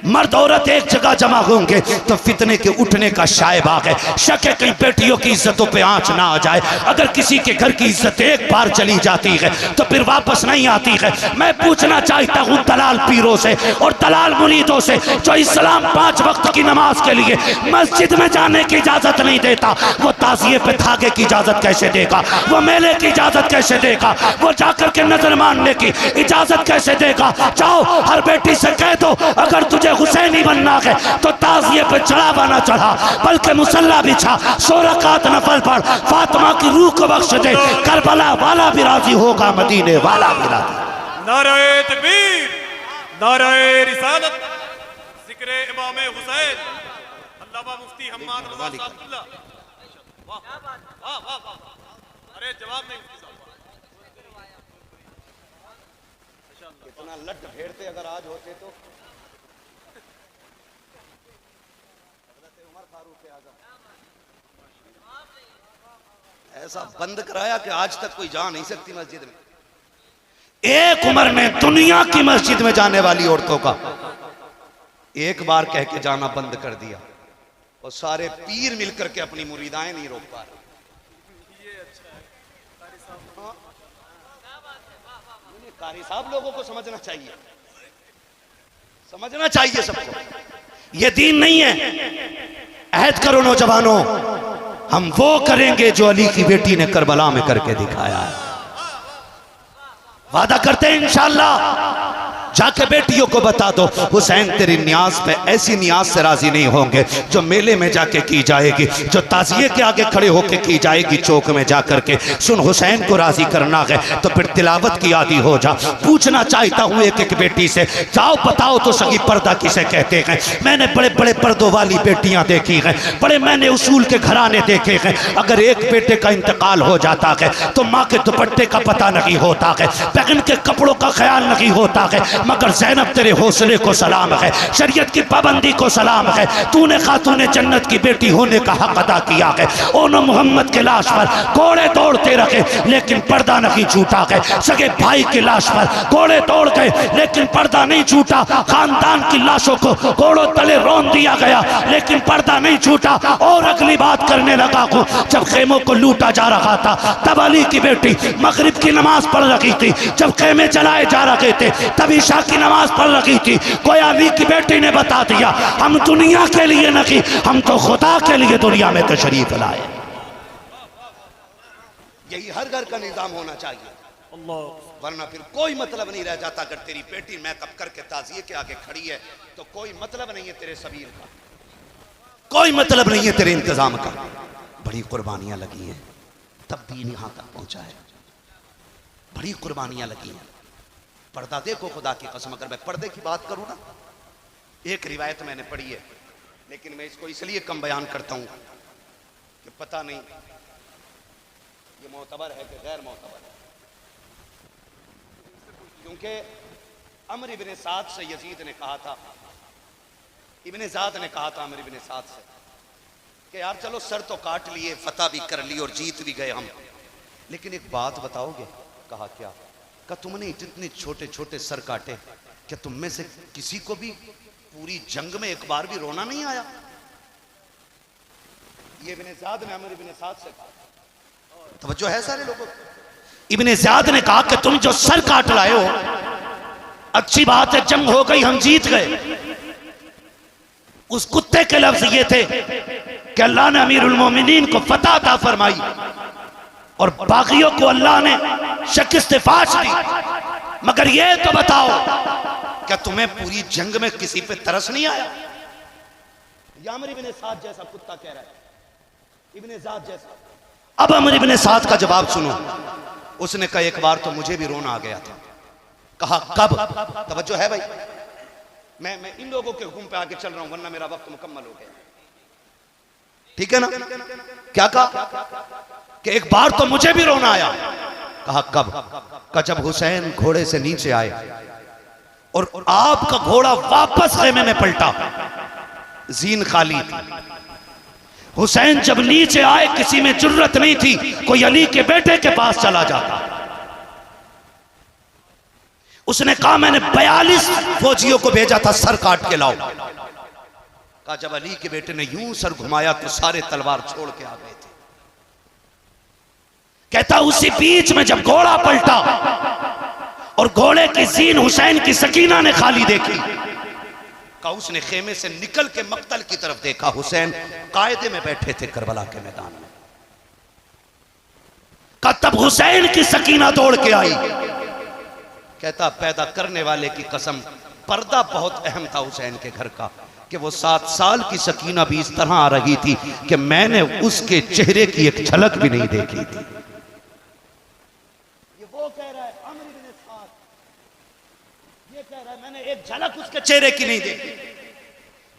S1: मर्द औरत एक जगह जमा होंगे तो फितने के उठने का शायबाग है। शक है कहीं बेटियों की इज्जतों पे आंच ना आ जाए। अगर किसी के घर की इज्जत एक बार चली जाती है तो फिर वापस नहीं आती है। मैं पूछना चाहता हूँ दलाल पीरों से और दलाल मुरीदों से, जो इस्लाम 5 वक्त की नमाज के लिए मस्जिद में जाने की इजाजत नहीं देता, वो ताजिए पे धागे की इजाजत कैसे देगा? वो मेले की इजाजत कैसे देगा? वो जाकर के नजर मारने की इजाजत कैसे देगा? जाओ हर बेटी से कह दो, अगर तुझे हुसैनी बनना है तो ताजिए पे चढ़ावा ना चढ़ा, बल्कि मुसल्ला बिछा, 100 रकात नफल पढ़, फातिमा की रूह को बख्श दे, करबला वाला भी राजी होगा, मदीने वाला भी राजी।
S2: नारे तकबीर, नारे रिसालत, जिक्र इमाम हुसैन, अल्लामा मुफ्ती हम्माद रज़ा साहब। वाह वाह वाह वाह, अरे जवाब नहीं मुफ्ती साहब। कितना लट फेरते अगर आज होते तो।
S1: ऐसा बंद कराया कि आज तक कोई जा नहीं सकती मस्जिद में। एक उम्र ने दुनिया की मस्जिद में जाने वाली औरतों का एक बार कह के जाना बंद कर दिया। और सारे पीर मिलकर के अपनी मुरीदाएं नहीं रोक पा रहे। कारी साहब लोगों को समझना चाहिए, समझना चाहिए सबको। ये दीन नहीं है। अहद करो नौजवानों, हम वो करेंगे जो अली की बेटी ने करबला में करके दिखाया है। वादा करते हैं इंशाअल्लाह। जाके बेटियों को बता दो, हुसैन तेरी न्याज पे ऐसी न्याज से राजी नहीं होंगे जो मेले में जाके की जाएगी, जो ताजिए के आगे खड़े होके की जाएगी चौक में जाकर के। सुन, हुसैन को राजी करना है तो फिर तिलावत की आदी हो जा। पूछना चाहता हूँ एक एक बेटी से, जाओ बताओ तो सही पर्दा किसे कहते हैं। मैंने बड़े बड़े पर्दों वाली बेटियां देखी हैं, बड़े मैंने उसूल के घराने देखे हैं। अगर एक बेटे का इंतकाल हो जाता है तो माँ के दुपट्टे का पता नहीं होता है, बहन के कपड़ों का ख्याल नहीं होता है। मगर ज़ैनब तेरे हौसले को सलाम है, शरीयत की पाबंदी को सलाम है। तूने खातूने जन्नत की बेटी होने का हक अदा किया है। ओनो मोहम्मद के लाश पर घोड़े दौड़ते रहे लेकिन पर्दा नहीं छूटा है। सगे भाई की लाश पर घोड़े दौड़ गए लेकिन पर्दा नहीं छूटा। खानदान की लाशों को घोड़ों तले रौंद दिया गया लेकिन पर्दा नहीं छूटा। और अगली बात करने लगा हूँ, जब खेमों को लूटा जा रहा था तब अली की बेटी मगरिब की नमाज पढ़ रही थी। जब खेमे चलाए जा रहे थे तब ईशा की नमाज पढ़ रही थी। कोई अली की बेटी ने बता दिया, हम दुनिया के लिए नहीं, हम तो खुदा के लिए दुनिया में तशरीफ लाए। यही हर घर का निजाम होना चाहिए, वरना फिर कोई मतलब नहीं रह जाता। अगर तेरी बेटी मेकअप करके ताजिए के आगे खड़ी है तो कोई मतलब नहीं है तेरे सबीर का, कोई मतलब नहीं है तेरे इंतजाम का। बड़ी कुर्बानियां लगी हैं तब दीन यहां तक पहुंचा है, बड़ी कुर्बानियां लगी हैं। पर्दा देखो, खुदा की कसम अगर मैं पर्दे की बात करूं ना, एक रिवायत मैंने पढ़ी है लेकिन मैं इसको इसलिए कम बयान करता हूं कि पता नहीं ये मोतबर है कि गैर मोतबर है। क्योंकि अमर इब्ने साद से यजीद ने कहा था, इब्ने ज़ाद ने कहा था अमर इब्ने साद से कि यार चलो सर तो काट लिए, फतह भी कर ली और जीत भी गए हम, लेकिन एक बात बताओगे? कहा क्या? का तुमने इतने छोटे छोटे सर काटे, क्या तुम में से किसी को भी पूरी जंग में एक बार भी रोना नहीं आया? ये इब्ने ज़ाद ने अमर इब्ने साद से कहा। तवज्जो है सारे लोगों? इब्ने ज़ाद ने कहा कि तुम जो सर काट लाए हो, अच्छी बात है, जंग हो गई, हम जीत गए। उस कुत्ते के लफ्ज ये थे कि अल्लाह ने अमीरुल मोमिनीन को फतह अता फरमाई और बागियों को अल्लाह ने शिकस्त फाश दी। मगर ये तो बताओ, क्या तुम्हें पूरी जंग में किसी पे तरस नहीं आया? अमर इब्ने साद जैसा कुत्ता कह रहा है, इब्ने ज़ाद जैसा। अब अमर इब्ने साद का जवाब सुनो। उसने कहा एक बार तो मुझे भी रोना आ गया था। कहा कब? तवज्जो है भाई, मैं इन लोगों के हुक्म पे आगे चल रहा हूं वरना मेरा वक्त मुकम्मल हो गया, ठीक है ना? क्या कहा कि एक बार तो मुझे भी रोना आया। कहा कब? का जब हुसैन घोड़े से नीचे आए और आपका घोड़ा वापस खेमे में पलटा, जीन खाली थी। हुसैन जब नीचे आए किसी में जुर्रत नहीं थी, कोई अली के बेटे के पास चला जाता। उसने कहा मैंने 42 फौजियों को भेजा था, सर काट के लाओ। कहा जब अली के बेटे ने यूं सर घुमाया तो सारे तलवार छोड़ के आ गए थे। कहता उसी बीच में जब घोड़ा पलटा और घोड़े की जीन हुसैन की सकीना ने खाली देखी, का उसने खेमे से निकल के मक्तल की तरफ देखा। हुसैन कायदे में बैठे थे करबला के मैदान में। का तब हुसैन की सकीना दौड़ के आई। कहता पैदा करने वाले की कसम, पर्दा बहुत अहम था हुसैन के घर का कि वो 7 साल की सकीना भी इस तरह आ रही थी कि मैंने उसके चेहरे की एक झलक भी नहीं देखी थी। ये वो कह रहा है अमर इब्ने साद, ये कह रहा है मैंने एक झलक उसके चेहरे की नहीं देखी।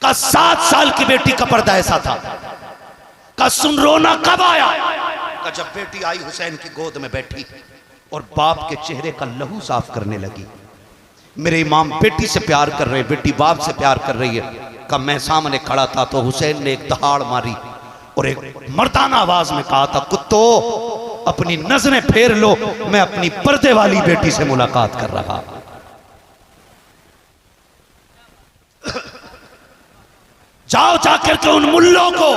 S1: का 7 साल की बेटी का पर्दा ऐसा था। का सुन रोना कब आया? का जब बेटी आई हुसैन की गोद में बैठी और बाप के चेहरे का लहू साफ करने लगी। मेरे इमाम बेटी से प्यार कर रहे, बेटी बाप से प्यार कर रही है। का मैं सामने खड़ा था तो हुसैन ने एक दहाड़ मारी और एक मर्दाना आवाज में कहा था कुत्तो अपनी नजरें फेर लो, मैं अपनी पर्दे वाली बेटी से मुलाकात कर रहा। जाओ जाकर के उन मुल्लों को,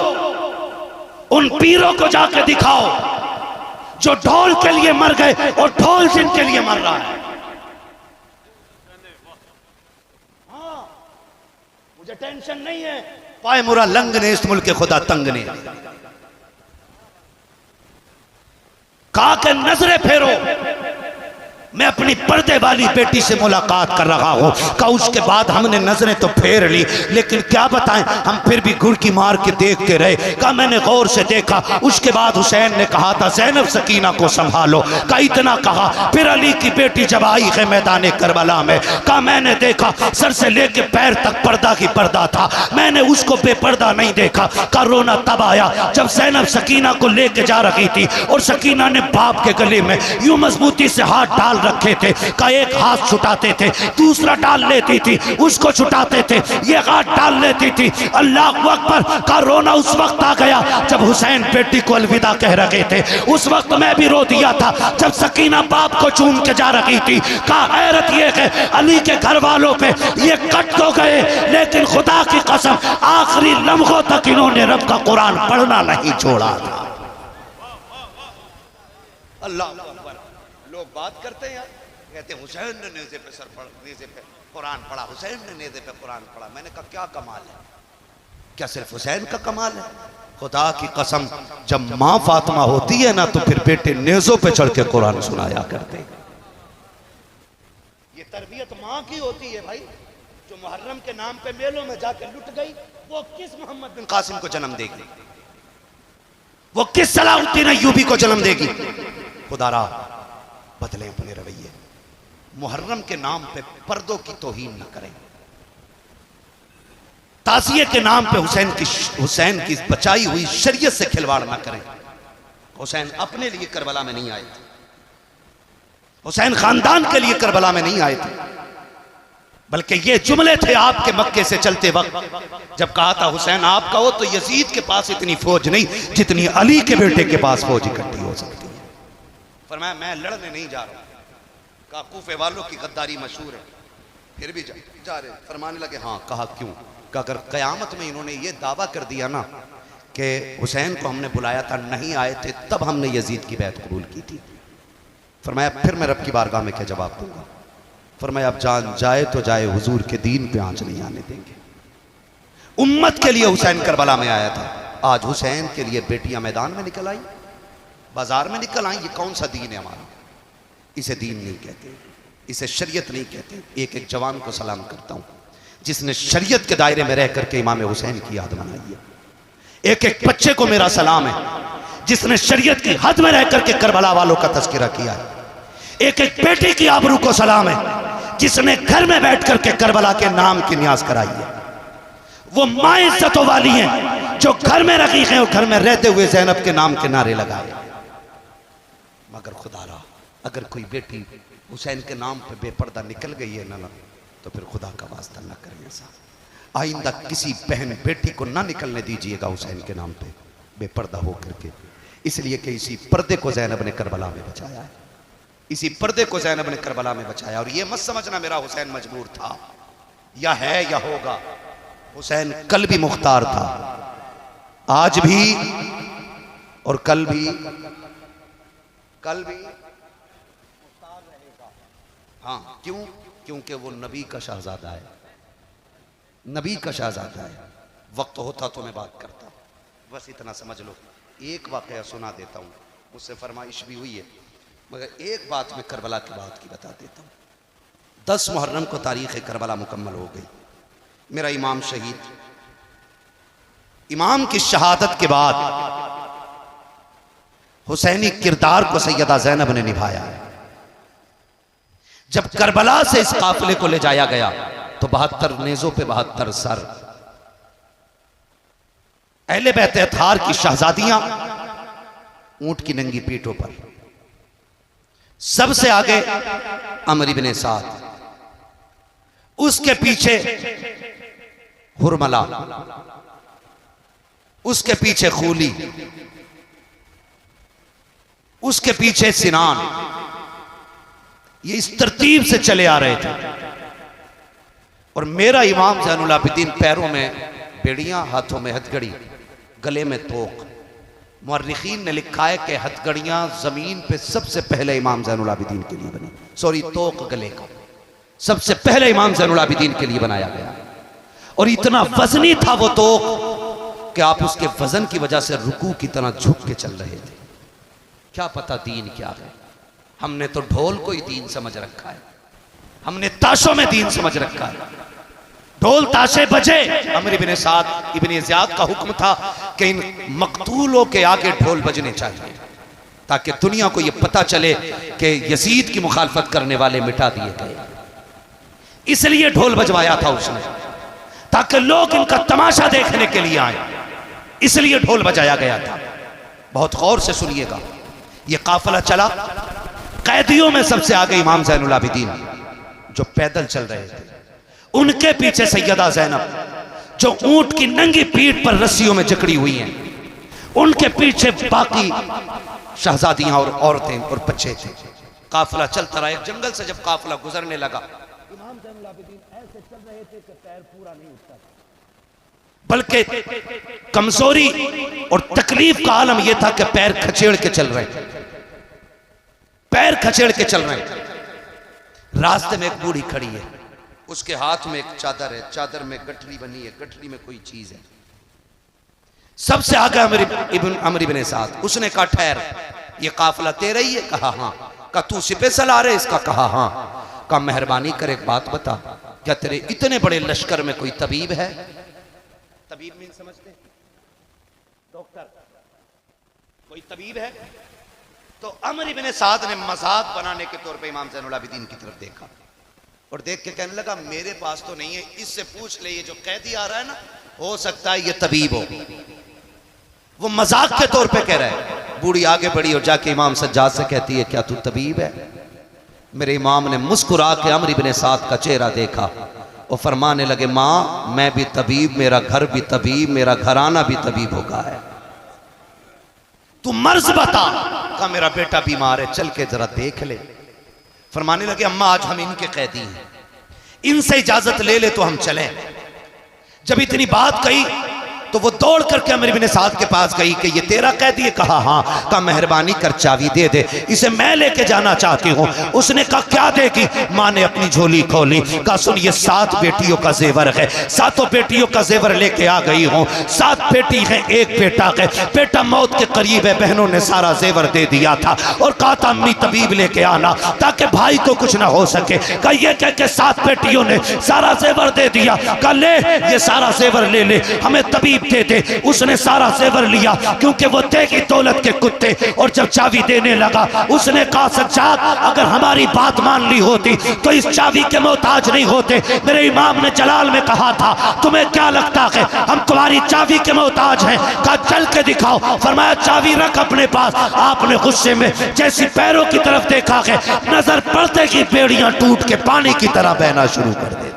S1: उन पीरों को जाकर दिखाओ जो ढोल के लिए मर गए और ढोल जिनके लिए मर रहा है। हाँ, मुझे टेंशन नहीं है, पाए मुरा लंग ने इस मुल्क के खुदा तंग ने। कहा कि नजरें फेरो, मैं अपनी पर्दे वाली बेटी से मुलाकात कर रहा हूं। कहा उसके बाद हमने नजरें तो फेर ली, लेकिन क्या बताएं, हम फिर भी घुड़की मार के देखते रहे। कहा मैंने गौर से देखा, उसके बाद हुसैन ने कहा था ज़ैनब सकीना को संभालो। कहा इतना कहा, फिर अली की बेटी जब आई है मैदान करबला में, कहा मैंने देखा सर से लेके पैर तक पर्दा की पर्दा था, मैंने उसको बेपर्दा नहीं देखा। कहा रोना तब आया जब ज़ैनब सकीना को लेके जा रही थी और सकीना ने बाप के गले में यूं मजबूती से हाथ डाल रखे थे। का एक हाथ छुटाते थे, दूसरा डाल लेती थी, उसको छुटाते थे, ये हाथ डाल लेती थी। अल्लाह अकबर। का रोना उस वक्त आ गया जब हुसैन बेटी को अलविदा कह रहे थे। उस वक्त मैं भी रो दिया था जब सकीना बाप को चूम के जा रही थी। का हैरत ये है अली के घर वालों पे ये कट तो गए, लेकिन खुदा की कसम आखिरी लम्हों तक इन्होंने रब का कुरान पढ़ना नहीं छोड़ा था। अल्लाह लोग बात करते हैं, कहते हुसैन ने नेज़े पे सर पढ़, नेज़े पे कुरान पढ़ा, हुसैन ने नेज़े पे कुरान पढ़ा। मैंने कहा क्या कमाल है, क्या सिर्फ हुसैन का कमाल है? खुदा की कसम जब माँ फातिमा होती है ना तो फिर बेटे नेज़ों पे चढ़ के कुरान सुनाया करते। ये तरबियत माँ की होती है भाई। जो मुहर्रम के नाम पे मेलों में जाके लुट गई, वो किस मोहम्मद बिन कासिम को जन्म देगी? वो किस सलाहुद्दीन अय्यूबी को जन्म देगी? खुदारा बदले अपने रवैये। मुहर्रम के नाम पे पर्दों की तौहीन न करें, ताज़िये के नाम पे हुसैन की बचाई हुई शरीयत से खिलवाड़ न करें। हुसैन अपने लिए करबला में नहीं आए थे, हुसैन खानदान के लिए करबला में नहीं आए थे, बल्कि ये जुमले थे आपके मक्के से चलते वक्त जब कहा था हुसैन आपका हो तो यजीद के पास इतनी फौज नहीं जितनी अली के बेटे के पास फौज इकट्ठी हो सकती है। फरमाया मैं लड़ने नहीं जा रहा हूं। कहा कूफे वालों की गद्दारी मशहूर है, फिर भी जा रहे। फरमाने लगे हाँ। कहा क्यों? कहा अगर कयामत में इन्होंने ये दावा कर दिया ना कि हुसैन को हमने बुलाया था नहीं आए थे तब हमने यजीद की बैत कबूल की थी। फरमाया फिर मैं रब की बारगाह में क्या जवाब दूंगा? फरमाया अब जान जाए तो जाए, हुजूर के दीन पे आंच नहीं आने देंगे। उम्मत के लिए हुसैन करबला में आया था, आज हुसैन के लिए बेटियां मैदान में निकल आई, बाजार में निकल आई। ये कौन सा दीन है हमारा? इसे दीन नहीं कहते, इसे शरीयत नहीं कहते। एक एक जवान को सलाम करता हूं जिसने शरीयत के दायरे में रह करके इमाम हुसैन की याद मनाई है। एक एक बच्चे को मेरा सलाम है जिसने शरीयत की हद में रह करके करबला वालों का तज़किरा किया है। एक एक बेटी की आबरू को सलाम है जिसने घर में बैठ करके करबला के नाम की न्याज कराई है। वो माँ इज्जतों वाली हैं जो घर में रखी हैं और घर में रहते हुए ज़ैनब के नाम के नारे लगाए। मगर खुदा रहा अगर कोई बेटी हुसैन के नाम पे बेपर्दा निकल गई है ना तो फिर खुदा का वास्ता न करें ऐसा। आइंदा किसी बहन बेटी को ना निकलने दीजिएगा हुसैन के नाम पे बेपर्दा हो करके, इसलिए कि इसी पर्दे को ज़ैनब ने करबला में बचाया है। इसी पर्दे को ज़ैनब ने करबला में बचाया। और ये मत समझना मेरा हुसैन मजबूर था या है या होगा। हुसैन कल भी मुख्तार था, आज भी और कल भी मुख्तार रहेगा। हाँ क्यों? क्योंकि वो नबी का शहजादा है, नबी का शहजादा है। वक्त होता तो मैं बात करता, बस इतना समझ लो। एक वाकया सुना देता हूँ, मुझसे फरमाइश भी हुई है, मगर एक बात मैं करबला के बाद की बता देता हूँ। 10 मुहर्रम को तारीख़ करबला मुकम्मल हो गई। मेरा इमाम शहीद, इमाम की शहादत के बाद हुसैनी किरदार को सैयदा ज़ैनब ने निभाया है। जब करबला से इस काफिले को ले जाया गया तो 72 नेज़ों पे 72 सर। अहले बैत अत्हार की शहजादियां ऊंट की नंगी पीठों पर, सबसे आगे अमर इब्ने साद, उसके पीछे हुरमला, उसके पीछे खूली, उसके पीछे सिनान। ये इस तरतीब से चले आ रहे थे और मेरा इमाम ज़ैनुल आबिदीन पैरों में बेड़ियां, हाथों में हथकड़ी, गले में तोक। मुअर्रिखीन ने लिखा है कि हथकड़ियां जमीन पे सबसे पहले इमाम ज़ैनुल आबिदीन के लिए बनी। सॉरी, तोक गले का सबसे पहले इमाम ज़ैनुल आबिदीन के लिए बनाया गया। और इतना वजनी था वो तोक कि आप उसके वजन की वजह से रुकू की तरह झुक के चल रहे थे। क्या पता दीन क्या है। हमने तो ढोल को ही दीन समझ रखा है, हमने ताशों में दीन समझ रखा है। ढोल ताशे बजे। अमर इब्न साद इब्न ज़ियाद का हुक्म था कि इन मकतूलों के आगे ढोल बजने चाहिए ताकि दुनिया को यह पता चले कि यजीद की मुखालफत करने वाले मिटा दिए गए। इसलिए ढोल बजवाया था उसने ताकि लोग इनका तमाशा देखने के लिए आए, इसलिए ढोल बजाया गया था। बहुत गौर से सुनिएगा। यह काफिला चला, कैदियों में सबसे आगे इमाम ज़ैनुल आबिदीन जो पैदल चल रहे थे, उनके पीछे सैयदा ज़ैनब जो ऊंट की नंगी पीठ पर रस्सियों में जकड़ी हुई हैं, उनके पीछे बाकी शहजादियां और औरतें और बच्चे थे। काफिला चलता रहा। एक जंगल से जब काफिला गुजरने लगा, इमाम ज़ैनुल आबिदीन ऐसे चल रहे थे कि पैर पूरा नहीं उठता, बल्कि कमजोरी और तकलीफ का आलम यह था कि पैर खचेड़ के चल रहे थे, पैर खचेड़ के चल रहे हैं। रास्ते में एक बूढ़ी खड़ी है, उसके हाथ में एक चादर है, चादर में गठरी बनी है, गठरी में कोई चीज है। सबसे आगे अमर इब्न साद। उसने कहा ठहर, ये काफिला तेरा ही है? कहा हाँ। कहा तू सिपे सलार है इसका? कहा हाँ। कहा मेहरबानी कर एक बात बता, क्या तेरे इतने बड़े लश्कर में कोई तबीब है? तबीब मीन समझते? डॉक्टर, कोई तबीब है? तो अमर इब्न साद ने मजाक बनाने के तौर पे इमाम ज़ैनुल आबिदीन की तरफ देखा और देख के कहने लगा मेरे पास तो नहीं है, इससे पूछ ले, ये जो कैदी आ रहा है ना, हो सकता है ये तबीब हो। वो मजाक के तौर पे कह रहा है। बूढ़ी आगे बढ़ी और जाके इमाम सज्जाद से कहती है क्या तू तबीब है? मेरे इमाम ने मुस्कुरा के अमर इब्न साद का चेहरा देखा और फरमाने लगे माँ मैं भी तबीब, मेरा घर भी तबीब, मेरा घराना भी तबीब होगा है। तू मर्ज बता। कहा मेरा बेटा बीमार है, चल के जरा देख ले। फरमाने लगे अम्मा आज हम इनके कैदी हैं, इनसे इजाजत ले ले तो हम चलें। जब इतनी बात कही तो वो दौड़ करके अमर इब्न साद के पास गई कि ये तेरा कैदी है? कहा हाँ। कहा मेहरबानी कर चाबी दे दे, इसे मैं लेके जाना चाहती हूँ। उसने कहा क्या देगी? माँ ने अपनी झोली खोली, कहा सुन ये 7 बेटियों का जेवर है, 7 बेटियों का जेवर लेके आ गई हूँ। 7 बेटी है, 1 बेटा है, बेटा मौत के करीब है, बहनों ने सारा जेवर दे दिया था और कहा था अम्मी तबीब लेके आना ताकि भाई को कुछ ना हो सके। कहा ये कह के 7 बेटियों ने सारा जेवर दे दिया। कहा ले ये सारा जेवर ले ले, हमें तबीब दे दे। उसने सारा जेवर लिया क्योंकि वो देगी दौलत के कुत्ते। और जब चाबी देने लगा उसने कहा सज्जाद अगर हमारी बात मान ली होती तो इस चाबी के मोहताज नहीं होते। मेरे इमाम ने जलाल में कहा था तुम्हें क्या लगता है हम तुम्हारी चाबी के मोहताज हैं? कहा चल के दिखाओ। फरमाया चाबी रख अपने पास। आपने गुस्से में जैसी पैरों की तरफ देखा है, नजर पड़ते की बेड़ियां टूट के पानी की तरह बहना शुरू कर देती,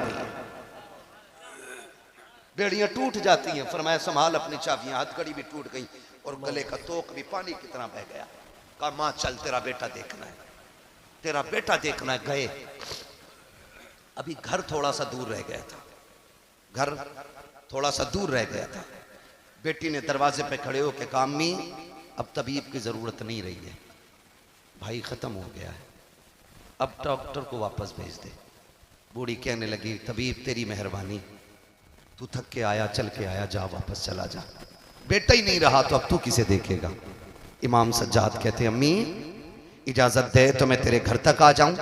S1: बेड़ियां टूट जाती हैं। फरमाया संभाल अपनी चाबियां। हथकड़ी भी टूट गई और गले का तोक भी पानी की तरह बह गया। कहा मां चल तेरा बेटा देखना है, तेरा बेटा देखना है। गए। अभी घर थोड़ा सा दूर रह गया था, घर थोड़ा सा दूर रह गया था। बेटी ने दरवाजे पे खड़े होकर कहा अम्मी अब तबीब की जरूरत नहीं रही है, भाई खत्म हो गया है, अब डॉक्टर को वापस भेज दे। बूढ़ी कहने लगी तबीब तेरी मेहरबानी, तू थक के आया, चल के आया, जा वापस चला जा। बेटा ही नहीं रहा तो अब तू किसे देखेगा? इमाम सज्जाद कहते अम्मी इजाजत दे तो मैं तेरे घर तक आ जाऊं।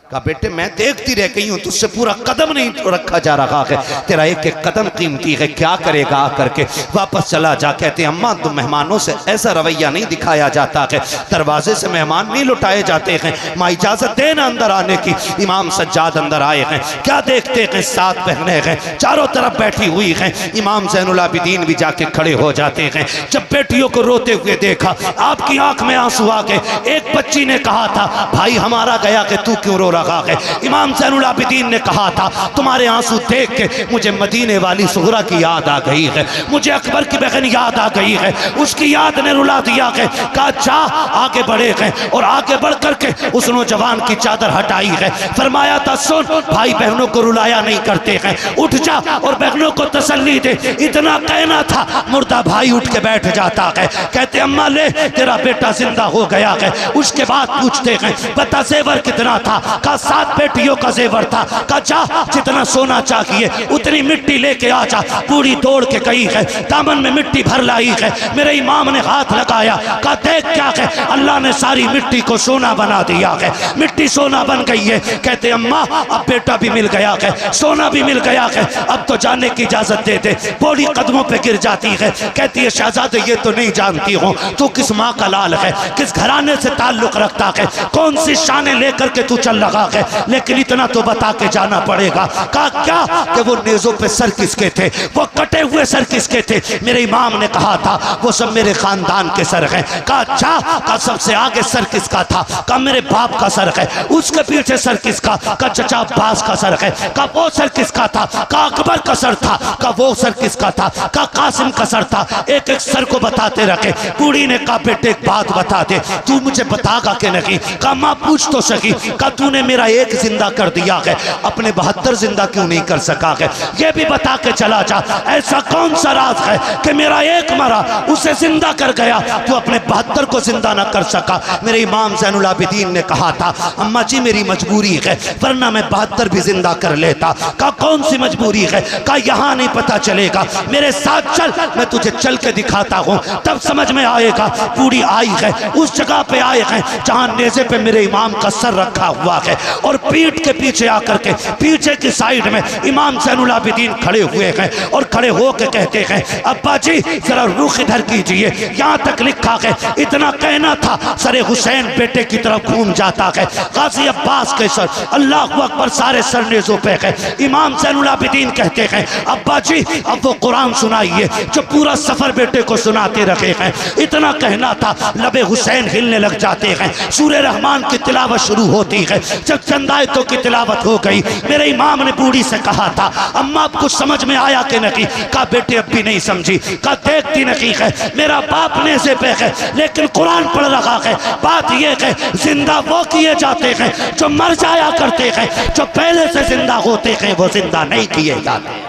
S1: कहा बेटे मैं देखती रह गई हूं, तुझसे पूरा कदम नहीं रखा जा रहा है, तेरा एक एक कदम कीमती है, क्या करेगा आकर के? वापस चला जा। कहते अम्मा तो मेहमानों से ऐसा रवैया नहीं दिखाया जाता है, दरवाजे से मेहमान नहीं लुटाए जाते हैं, माँ इजाजत देना अंदर आने की। इमाम सज्जाद अंदर आए हैं, क्या देखते हैं 7 बहनें हैं चारों तरफ बैठी हुई हैं। इमाम ज़ैनुल आबिदीन भी जाके खड़े हो जाते हैं। जब बेटियों को रोते हुए देखा आपकी आंख में आंसू आ गए। एक बच्ची किसी ने कहा था भाई हमारा गया कि तू क्यों रो रहा है। इमाम ज़ैनुल आबिदीन ने कहा था तुम्हारे आंसू देख के मुझे मदीने वाली सुहरा की याद आ गई है, मुझे अकबर की बहन याद आ गई है, उसकी याद ने रुला दिया है। कहा जा आगे बढ़े गए और आगे बढ़ करके उस नौजवान की चादर हटाई है। फरमाया था सुन भाई बहनों को रुलाया नहीं करते हैं, उठ जा और बहनों को तसल्ली दे। इतना कहना था मुर्दा भाई उठ के बैठ जाता है। कहते अम्मा ले तेरा बेटा जिंदा हो गया है। उसके बाद पूछते हैं बता जेवर कितना था। कहा 7 बेटियों का जेवर था। कहा जा जितना सोना चाहिए उतनी मिट्टी लेके आ जा। पूरी दौड़ के गई है, दामन में मिट्टी भर लाई है। मेरे इमाम ने हाथ लगाया, कहा देख क्या है, अल्लाह ने सारी मिट्टी को सोना बना दिया है, मिट्टी सोना बन गई है। कहते अम्मा अब बेटा भी मिल गया है, सोना भी मिल गया है, अब तो जाने की इजाजत दे दे। बॉडी कदमों पे गिर जाती है। कहती है शहजादे ये तो नहीं जानती हूँ तू किस माँ का लाल है, किस घराने से ताल्लुक रखता है, कौन सी शाने लेकर के तू चल रहा है, लेकिन इतना तो बता के जाना पड़ेगा। कहा क्या कि वो नेजों पे सर किसके थे, वो कटे हुए सर किसके थे। मेरे इमाम ने कहा था वो सब मेरे खानदान के सर हैं। कहा अच्छा, कहा सबसे आगे सर किसका था। कहा मेरे बाप का सर है। उसके पीछे सर किसका। कहा चचा अब्बास का सर है। कहा वो सर किसका था। कहा अकबर का सर था। कहा वो सर किसका था। कहा कासिम का सर था। एक एक सर को बताते रखे। बूढ़ी ने कहा बेटे एक बात बता दे, तू मुझे बतागा कि नहीं। कहा माँ पूछ तो सकी। कहा तूने मेरा एक जिंदा कर दिया है, अपने 72 जिंदा क्यों नहीं कर सका है, ये भी बता के चला जा। ऐसा कौन सा राज है कि मेरा एक मरा उसे जिंदा कर गया, तू अपने 72 को जिंदा ना कर सका। मेरे इमाम ज़ैनुल आबिदीन ने कहा था अम्मा जी मेरी मजबूरी है, वरना मैं 72 भी जिंदा कर लेता। कहा कौन सी मजबूरी है। कहा यहाँ नहीं पता चलेगा, मेरे साथ चल, मैं तुझे चल के दिखाता हूँ, तब समझ में आएगा। पूरी आई है, उस जगह पे आए हैं जहाँ नेज़े पे मेरे इमाम का सर रखा हुआ है, और पीठ के पीछे आकर के पीछे की साइड में इमाम ज़ैनुल आबिदीन खड़े हुए हैं, और खड़े होकर कहते हैं अब्बा जी जरा रुख इधर कीजिए, यहाँ तक लिखा है। इतना कहना था सरे हुसैन बेटे की तरफ घूम जाता है। गाजी अब्बास के सर, अल्लाह अकबर, सारे सर नेज़ों पे है। इमाम ज़ैनुल आबिदीन कहते हैं अब्बा जी अब वो कुरान सुनाइए जो पूरा सफर बेटे को सुनाते रखे हैं। इतना कहना था लबे हुसैन हिलने लग जाते हैं। सूरह रहमान की तिलावत शुरू होती है। जब चंद आयतों की तिलावत हो गई, मेरे इमाम ने बूढ़ी से कहा था अम्मा आप कुछ समझ में आया कि नहीं। कहा बेटे अब भी नहीं समझी। कहा देखती नहीं है, मेरा बाप ने से पे है लेकिन कुरान पढ़ रहा है। बात यह है जिंदा वो किए जाते हैं जो मर जाया करते हैं, जो पहले से जिंदा होते हैं वो जिंदा नहीं किए जाते।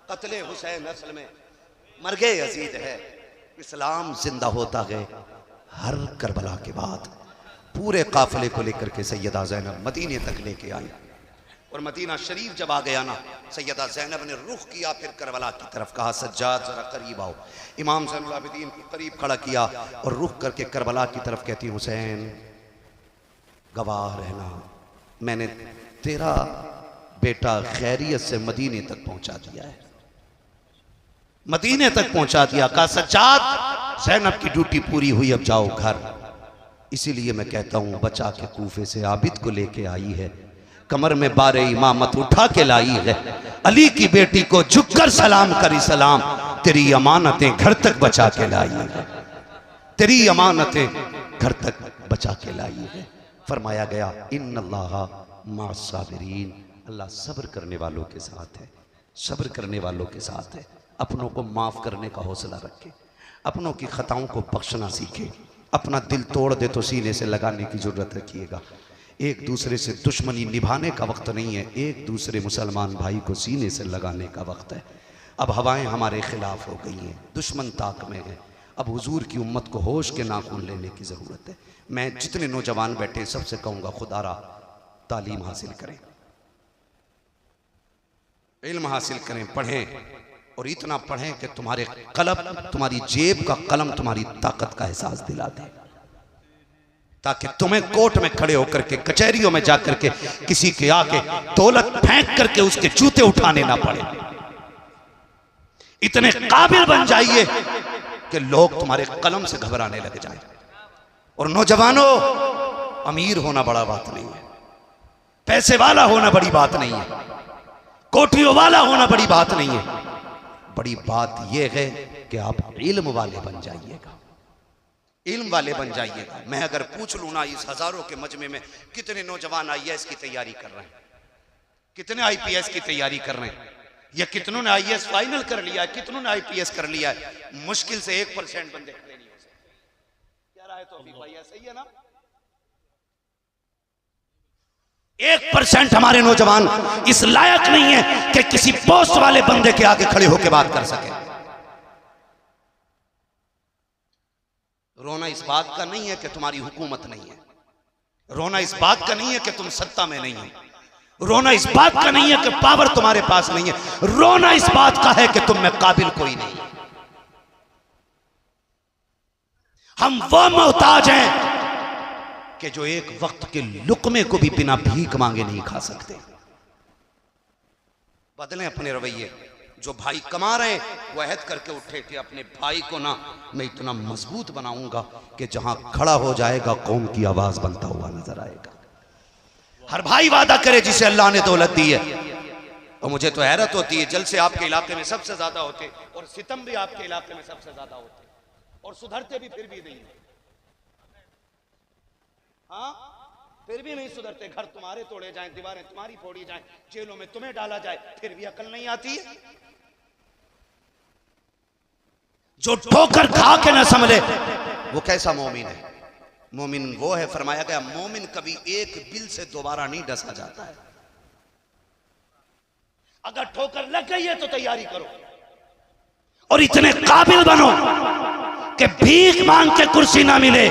S1: कत्ले हुसैन असल में मरगे यजीद है। इस्लाम जिंदा होता है हर करबला के बाद। पूरे काफिले को लेकर के सैयदा ज़ैनब मदीने तक लेके आई, और मदीना शरीफ जब आ गया ना, सैयदा ज़ैनब ने रुख किया फिर करबला की तरफ। कहा सज्जाद जरा करीब आओ। इमाम ज़ैनुल आबिदीन को करीब खड़ा किया और रुख करके करबला की तरफ कहती हुसैन गवाह रहना, मैंने तेरा बेटा खैरियत से मदीने तक पहुंचा दिया है, मदीने तक पहुंचा दिया। कहा सज्जाद ज़ैनब की ड्यूटी पूरी हुई, अब जाओ घर। इसीलिए मैं कहता हूं बचा के कूफे से आबिद को लेके आई है, कमर में बारे इमामत उठा के लाई है। अली की बेटी को झुककर सलाम करी सलाम, तेरी अमानतें घर तक बचा के लाई है, तेरी अमानतें घर तक बचा के लाई है। फरमाया गया इन्नल्लाह मास्साबिरीन, अल्लाह सब्र करने वालों के साथ है, सब्र करने वालों के साथ है। अपनों को माफ़ करने का हौसला रखे, अपनों की खताओं को बख्शना सीखे। अपना दिल तोड़ दे तो सीने से लगाने की ज़रूरत रखिएगा। एक दूसरे से दुश्मनी निभाने का वक्त नहीं है, एक दूसरे मुसलमान भाई को सीने से लगाने का वक्त है। अब हवाएं हमारे खिलाफ हो गई हैं, दुश्मन ताक में है। अब हुजूर की उम्मत को होश के नाखून लेने की ज़रूरत है। मैं जितने नौजवान बैठे सबसे कहूँगा खुदारा तालीम हासिल करें, इल्म हासिल करें, पढ़ें, और इतना पढ़ें कि तुम्हारे कलम, तुम्हारी जेब का कलम तुम्हारी ताकत का एहसास दिला दे, ताकि तुम्हें कोर्ट में खड़े होकर के, कचहरियों में जाकर के किसी के आके दौलत फेंक करके उसके जूते उठाने ना पड़े। इतने काबिल बन जाइए कि लोग तुम्हारे कलम से घबराने लग जाएं। और नौजवानों, अमीर होना बड़ा बात नहीं है, पैसे वाला होना बड़ी बात नहीं है, कोठियों वाला होना बड़ी बात नहीं है। बड़ी बात यह है कि आप इल्म वाले बन जाइएगा। इल्म वाले बन जाइएगा। मैं अगर पूछ लूँ ना इस हजारों के मजमे में कितने नौजवान आईएएस की तैयारी कर रहे हैं, कितने आईपीएस की तैयारी कर रहे हैं, या कितनों ने आईएएस फाइनल कर लिया है, कितनों ने आईपीएस कर लिया है, मुश्किल से 1% बंदे खड़े नहीं हो सकते। क्या राय तौफीक भाई, सही है ना? 1% हमारे नौजवान इस लायक नहीं है कि किसी पोस्ट वाले बंदे के आगे खड़े होकर बात कर सके। रोना इस बात का नहीं है कि तुम्हारी हुकूमत नहीं है, रोना इस बात का नहीं है कि तुम सत्ता में नहीं हो, रोना इस बात का नहीं है कि पावर तुम्हारे पास नहीं है, रोना इस बात का है कि तुम में काबिल कोई नहीं है। हम वो मोहताज हैं कि जो एक वक्त के लुकमे को भी बिना भीख मांगे नहीं खा सकते। बदलें अपने रवैये। जो भाई कमा रहे हैं वो अहद करके उठे कि अपने भाई को ना मैं इतना मजबूत बनाऊंगा कि जहां खड़ा हो जाएगा कौम की आवाज बनता हुआ नजर आएगा। हर भाई वादा करे जिसे अल्लाह ने दौलत दी है। और मुझे तो हैरत होती है, जलसे आपके इलाके में सबसे ज्यादा होते और सितम भी आपके इलाके में सबसे ज्यादा होते और सुधरते भी फिर भी नहीं। हाँ, फिर भी नहीं सुधरते। घर तुम्हारे तोड़े जाएं, दीवारें तुम्हारी फोड़ी जाएं, जेलों में तुम्हें डाला जाए, फिर भी अकल नहीं आती है। जो ठोकर खा के ना संभले वो कैसा मोमिन है? मोमिन वो है, फरमाया गया मोमिन कभी एक बिल से दोबारा नहीं डसा जाता है। अगर ठोकर लग गई है तो तैयारी करो और इतने काबिल बनो कि भीख मांग के कुर्सी ना मिले,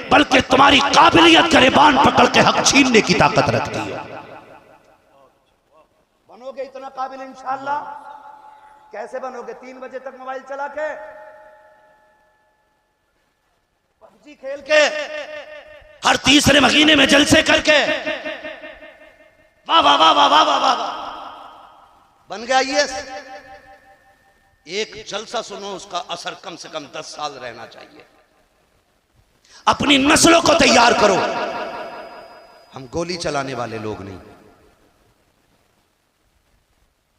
S1: बल्कि तुम्हारी काबिलियत गिरबान पकड़ के हक छीनने की ताकत रखती है। बनोगे इतना काबिल इंशाअल्लाह? कैसे बनोगे? 3 बजे तक मोबाइल चला के, पबजी खेल के, हर तीसरे महीने में जलसे करके, वाह वाह वाह वाह वाह वाह वाह, बन गया आईएएस। एक जलसा सुनो, उसका असर कम से कम 10 साल रहना चाहिए। अपनी नस्लों को तैयार करो। हम गोली चलाने वाले लोग नहीं,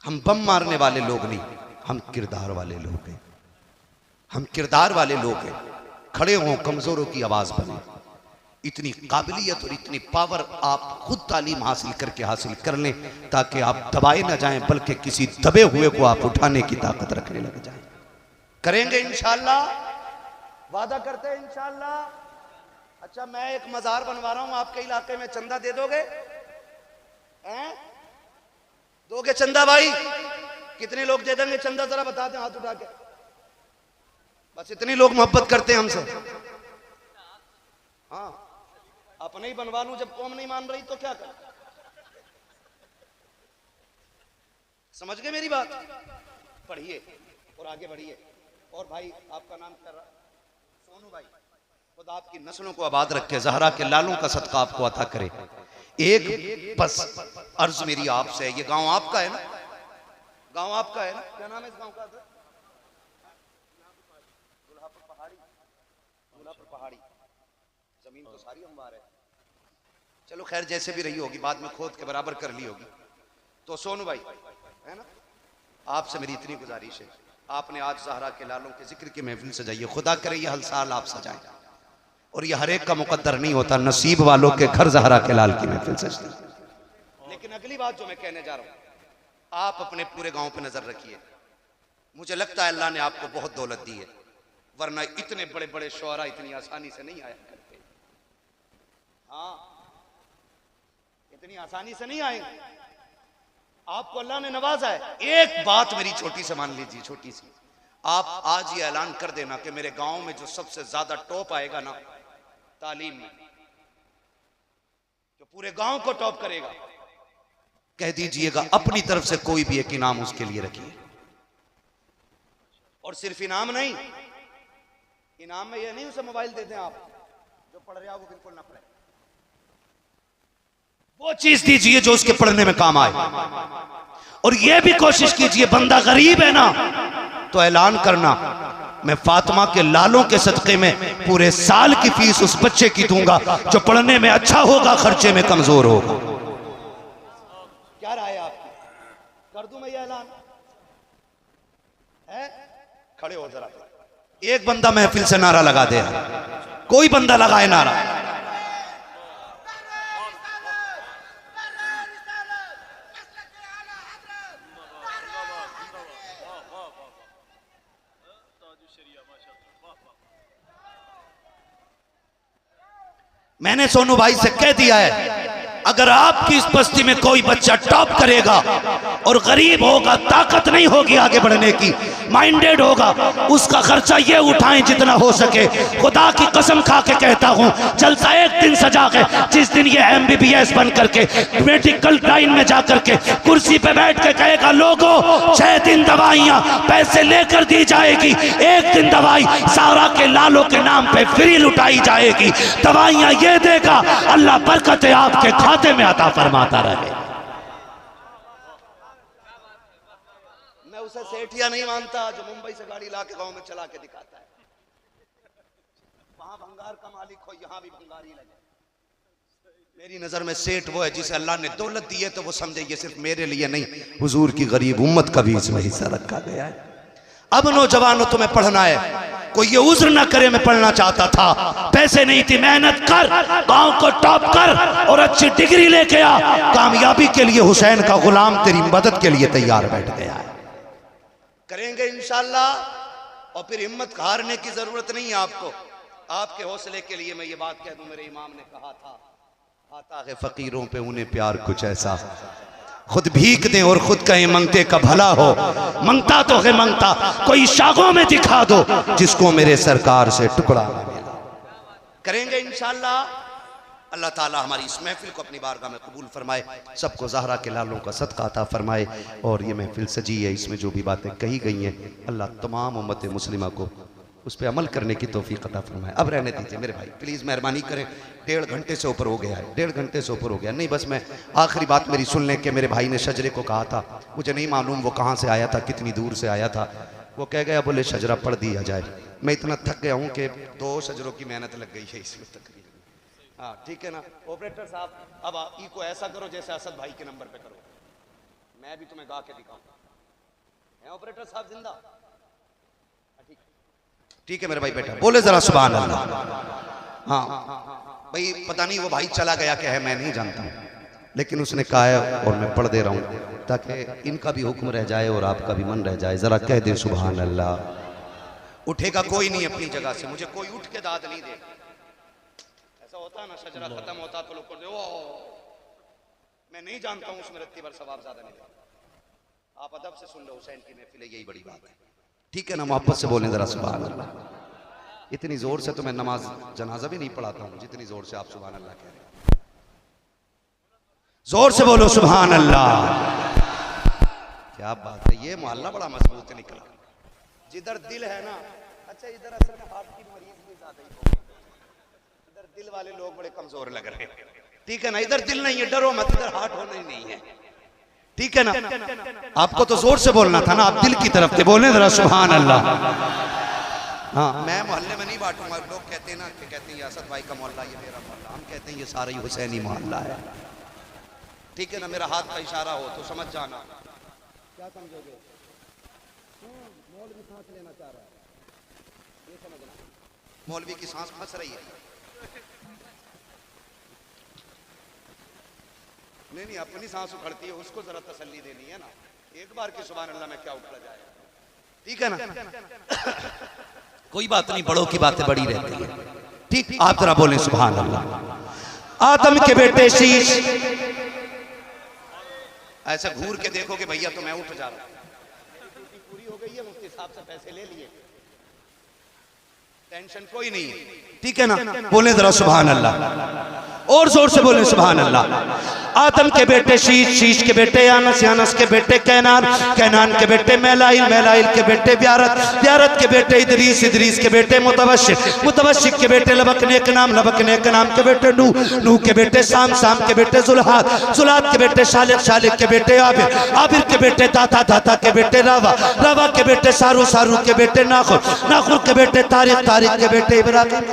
S1: हम बम मारने वाले लोग नहीं, हम किरदार वाले लोग हैं। हम किरदार वाले लोग हैं। खड़े हों, कमजोरों की आवाज बने। इतनी काबिलियत और इतनी पावर आप खुद तालीम हासिल करके हासिल कर लें ताकि आप दबाए ना जाएं, बल्कि किसी दबे हुए को आप उठाने की ताकत रखने लग जाएं। करेंगे इंशाअल्लाह, वादा करते हैं इंशाअल्लाह। अच्छा, मैं एक मजार बनवा रहा हूं आपके इलाके में, चंदा दे दोगे? दोगे चंदा भाई? कितने लोग दे देंगे चंदा? जरा बता दें हाथ उठा के। बस इतनी लोग मोहब्बत करते हैं हमसे। हाँ, अपने ही बनवा लूं, जब कौम नहीं मान रही तो क्या कर? समझ गए मेरी बात? पढ़िए और आगे बढ़िए। और भाई आपका नाम क्या रहा? सोनू भाई। खुदा आपकी नस्लों को आबाद रखे, ज़हरा के लालों का सदका आपको अता करे। एक बस अर्ज मेरी आपसे है, ये गांव आपका है ना? गांव आपका है ना? क्या नाम है इस गांव का? दुल्हापुर पहाड़ी। दुल्हापुर पहाड़ी। जमीन तो सारी हमवार है। चलो खैर, जैसे भी रही होगी, बाद में खोद के बराबर कर ली होगी। तो सोनू भाई है ना, आपसे मेरी इतनी गुजारिश है, आपने आज ज़हरा के लालों के जिक्र की महफिल सजाइए। खुदा करे ये हर साल आप सजाएं। और ये हर एक का मुकद्दर नहीं होता, नसीब वालों के घर ज़हरा के लाल की महफिल सजती। लेकिन अगली बात जो मैं कहने जा रहा हूं, आप अपने पूरे गांव पे नजर रखिए। मुझे लगता है अल्लाह ने आपको बहुत दौलत दी है, वरना इतने बड़े बड़े शुअरा इतनी आसानी से नहीं आया करते। हाँ, इतनी आसानी से नहीं आएंगे। आपको अल्लाह ने नवाजा है। एक बात मेरी छोटी से मान लीजिए, छोटी सी। आप आज ये ऐलान कर देना कि मेरे गांव में जो सबसे ज्यादा टॉप आएगा ना तालीम में, जो पूरे गांव को टॉप करेगा, कह दीजिएगा अपनी तरफ से कोई भी एक इनाम उसके लिए रखिए। और सिर्फ इनाम नहीं, इनाम में यह नहीं उसे मोबाइल दे दें आप, जो पढ़ रहा वो बिल्कुल ना पढ़े। वो चीज दीजिए जो उसके पढ़ने में काम आए। और यह भी कोशिश कीजिए, बंदा गरीब है ना तो ऐलान करना, मैं फातिमा के लालों के सदक़े में पूरे साल की फीस उस बच्चे की दूंगा जो पढ़ने में अच्छा होगा, खर्चे में कमजोर होगा। क्या राय है आपकी? कर दूं मैं ये ऐलान? है? खड़े हो जरा, एक बंदा महफिल से नारा लगा दे। कोई बंदा लगाए नारा। मैंने सोनू भाई से कह दिया है, अगर आपकी इस बस्ती में कोई बच्चा टॉप करेगा और गरीब होगा, ताकत नहीं होगी आगे बढ़ने की, माइंडेड होगा, उसका खर्चा ये उठाएं जितना हो सके। खुदा की कसम खा के कहता हूं, जलसा एक दिन सजा के, जिस दिन ये MBBS बन करके मेडिकल लाइन में जाकर के कुर्सी पे बैठ के कहेगा, लोगों 6 दिन दवाइयां पैसे लेकर दी जाएगी, एक दिन दवाई सारा के लालों के नाम पे फ्री लुटाई जाएगी। दवाइयां ये देगा, अल्लाह बरकतें आपके खाते में अता फरमाता रहे। मैं उसे सेठिया नहीं मानता जो मुंबई से गाड़ी लाके गांव में चला के दिखाता है। वहां भंगार का मालिक हो, यहां भी भंगारी लगे। मेरी नजर में सेठ वो है जिसे अल्लाह ने दौलत दी है तो वो समझे ये सिर्फ मेरे लिए नहीं, हुजूर की गरीब उम्मत का भी इसमें हिस्सा रखा गया है। अब नौजवानों तुम्हें पढ़ना है, कोई ये उज्र ना करे मैं पढ़ना चाहता था, पैसे नहीं थी, मेहनत कर, गांव को टॉप कर और अच्छी डिग्री लेके आ। कामयाबी के लिए हुसैन का गुलाम तेरी मदद के लिए तैयार बैठ गया है। करेंगे इंशाल्लाह, और फिर हिम्मत हारने की जरूरत नहीं है आपको। आपके हौसले के लिए मैं ये बात कह दूं, मेरे इमाम ने कहा था, आता है फकीरों पे उन्हें प्यार कुछ ऐसा, खुद भीख दें और खुद कहें मंगते का भला हो। मंगता तो है मंगता, कोई शागों में दिखा दो जिसको मेरे सरकार से टुकड़ा ना मिला। करेंगे इंशाल्लाह। अल्लाह ताला हमारी इस महफिल को अपनी बारगाह में कबूल फरमाए, सबको ज़हरा के लालों का सदका अता फरमाए। और ये महफिल सजी है, इसमें जो भी बातें कही गई हैं, अल्लाह तमाम उम्मत मुस्लिमा को उस पर अमल करने की तौफीक अता फरमाए। अब रहने दीजिए मेरे भाई, प्लीज़ मेहरबानी करें, 1.5 घंटे से ऊपर हो गया है, 1.5 घंटे से ऊपर हो गया। नहीं, बस मैं आखिरी बात मेरी सुन लें कि मेरे भाई ने शजरे को कहा था, मुझे नहीं मालूम वो कहाँ से आया था, कितनी दूर से आया था। वो कह गया बोले शजरा पढ़ दिया जाए। मैं इतना थक गया हूँ कि 2 शजरों की मेहनत लग गई है इसमें तकरीबन। हाँ ठीक है ना ऑपरेटर साहब, अब ई को ऐसा करो जैसे असद भाई के नंबर पे करो, मैं भी तुम्हें गा के दिखाऊं। ऑपरेटर साहब जिंदा? ठीक है मेरे भाई बेटा, बोले जरा सुभान अल्लाह। हाँ भाई, पता नहीं वो भाई चला गया क्या है, मैं नहीं जानता हूँ, लेकिन उसने कहा है और मैं पढ़ दे रहा हूँ ताकि इनका भी हुक्म रह जाए और आपका भी मन रह जाए। जरा कह दे सुभान अल्लाह। उठेगा कोई नहीं अपनी जगह से, मुझे कोई उठ के दाद नहीं दे। ऐसा होता ना, शजरा खत्म होता तो लोग कहते ओ मैं नहीं जानता हूँ, उसमें रत्ती भर सवाब ज्यादा नहीं देता। आप अदब से सुन लो, हुसैन की महफिल है, यही बड़ी बात है। ठीक है ना, मोहब्बत से बोलें जरा सुभान अल्लाह। इतनी जोर से तो मैं नमाज जनाजा भी नहीं पढ़ाता हूँ जितनी जोर से आप सुभान अल्लाह कह रहे हैं। जोर से बोलो सुभान अल्लाह। क्या बात है, ये मोहल्ला बड़ा मजबूत निकला। जिधर दिल है ना, अच्छा इधर असल में हार्ट की मरीज भी ज्यादा ही, इधर दिल वाले लोग बड़े कमजोर लग रहे हैं। ठीक है ना, इधर दिल नहीं है, डरो मत, इधर हार्ट होना ही नहीं है। ठीक है ना, आपको तो जोर से बोलना था ना, आप दिल की तरफ थे, बोलने जरा सुभान अल्लाह। हाँ, मैं मोहल्ले में नहीं बांटूंगा। लोग कहते हैं ना कि कहते हैं असद भाई का मोहल्ला, ये मेरा मोहल्ला, हम कहते हैं ये सारा ही हुसैनी मोहल्ला है। ठीक है ना, मेरा हाथ का इशारा हो तो समझ जाना। क्या समझोगे? मौलवी सांस लेना चाह रहा है, ये समझना, मौलवी की सांस फंस रही है। नहीं, अपनी सांस उखड़ती है, उसको जरा तसल्ली देनी है ना। एक बार की सुभान अल्लाह में क्या उखड़ जाए। ठीक है ना, कोई बात नहीं, बड़ों की बातें बड़ी रहती है। ठीक, आप जरा बोलें सुभान अल्लाह। आदम के बेटे शीश, ऐसा घूर के देखोगे भैया तो मैं उठ जा रहा हूं। पूरी हो गई है, मुफ्ती साहब से पैसे ले लिए, टेंशन कोई नहीं है। ठीक है ना, बोले जरा सुभान अल्लाह, और जोर से बोले सुभान अल्लाह। आदम के बेटे शीश, शीश के बेटे यानस, यानस के बेटे कैनान, कैनान के बेटे मैलाइल, मैलाइल के बेटे ब्यारत, ब्यारत के बेटे इदरीस, इदरीस के बेटे मुतवशिर, मुतवशिर के बेटे लबक नेक नाम, लबक नेक नाम के बेटे नूह, नूह के बेटे साम, साम के बेटे जुल्हाद, जुल्हाद के बेटे शालिक, शालिक के बेटे आबिर, आबिर के बेटे दाता, दाता के बेटे रावा, रावा के बेटे सारू, सारू के बेटे नाखुर, नाखुर के बेटे तारिक, तारिक के बेटे इब्राहिम।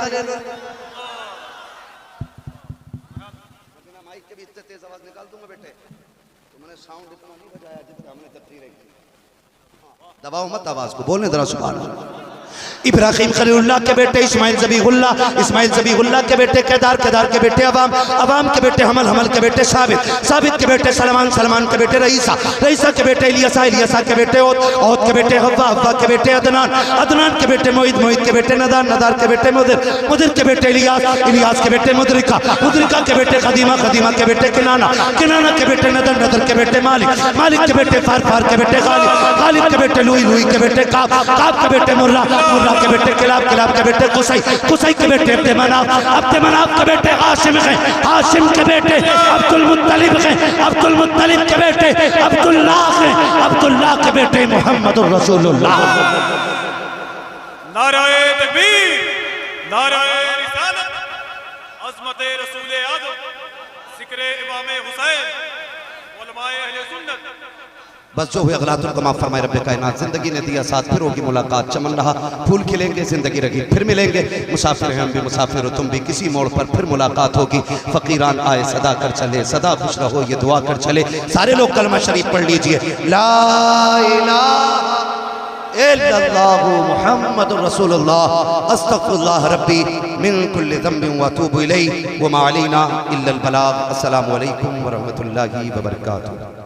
S1: दबाओ मत आवाज को, बोलने जरा सुभान अल्लाह। इब्राहिम खलीलुल्लाह के बेटे इस्माइल ज़बीहुल्लाह के बेटे केदार के बेटे अवाम के बेटे हमल के बेटे साबित के बेटे सलमान के बेटे रईसा के बेटे इलियासा के बेटे औद के बेटे हव्वा के बेटे अदनान के बेटे मोइद के बेटे नदार के बेटे मुदिर के बेटे इलियास के बेटे मुदरिका के बेटे खदीमा के बेटे किनाना के बेटे नदर के बेटे मालिक के बेटे फार के बेटे खालिद के बेटे लुई के बेटे काब के बेटे मुर्रा के बेटे किलाब के बेटे कुसै के बेटे अब्द मनाफ के बेटे हाशिम के बेटे अब्दुल मुत्तलिब के बेटे अब्दुल्लाह के बेटे मुहम्मदुर रसूलुल्लाह।
S2: नाराए तकबीर, नाराए रिसालत, अज़मते रसूले आज़म, ज़िक्रे इमाम हुसैन, उलमाए अहले सुन्नत।
S1: बस जो हुए अगलातुल को माफ़ फरमाए रब्बे कायनात। जिंदगी ने दिया साथ, फिर होगी मुलाकात। चमन रहा फूल खिलेंगे, जिंदगी रही, फिर मिलेंगे। मुसाफिर हैं हम भी, मुसाफिर हो तुम भी, किसी मोड़ पर फिर मुलाकात होगी। फ़कीरान आए सदा कर चले, सदा खुश रहो ये दुआ कर चले। सारे लोग कलमा शरीफ पढ़ लीजिए। ला इलाहा इल्लल्लाहु मुहम्मदुर रसूलुल्लाह अस्तगफिरुल्लाह रब्बी मिन कुल्लि ज़ंबिन व अतूबु इलैहि व मा अलैना इल्लल बलाग। अस्सलामु अलैकुम व रहमतुल्लाहि व बरकातुहू।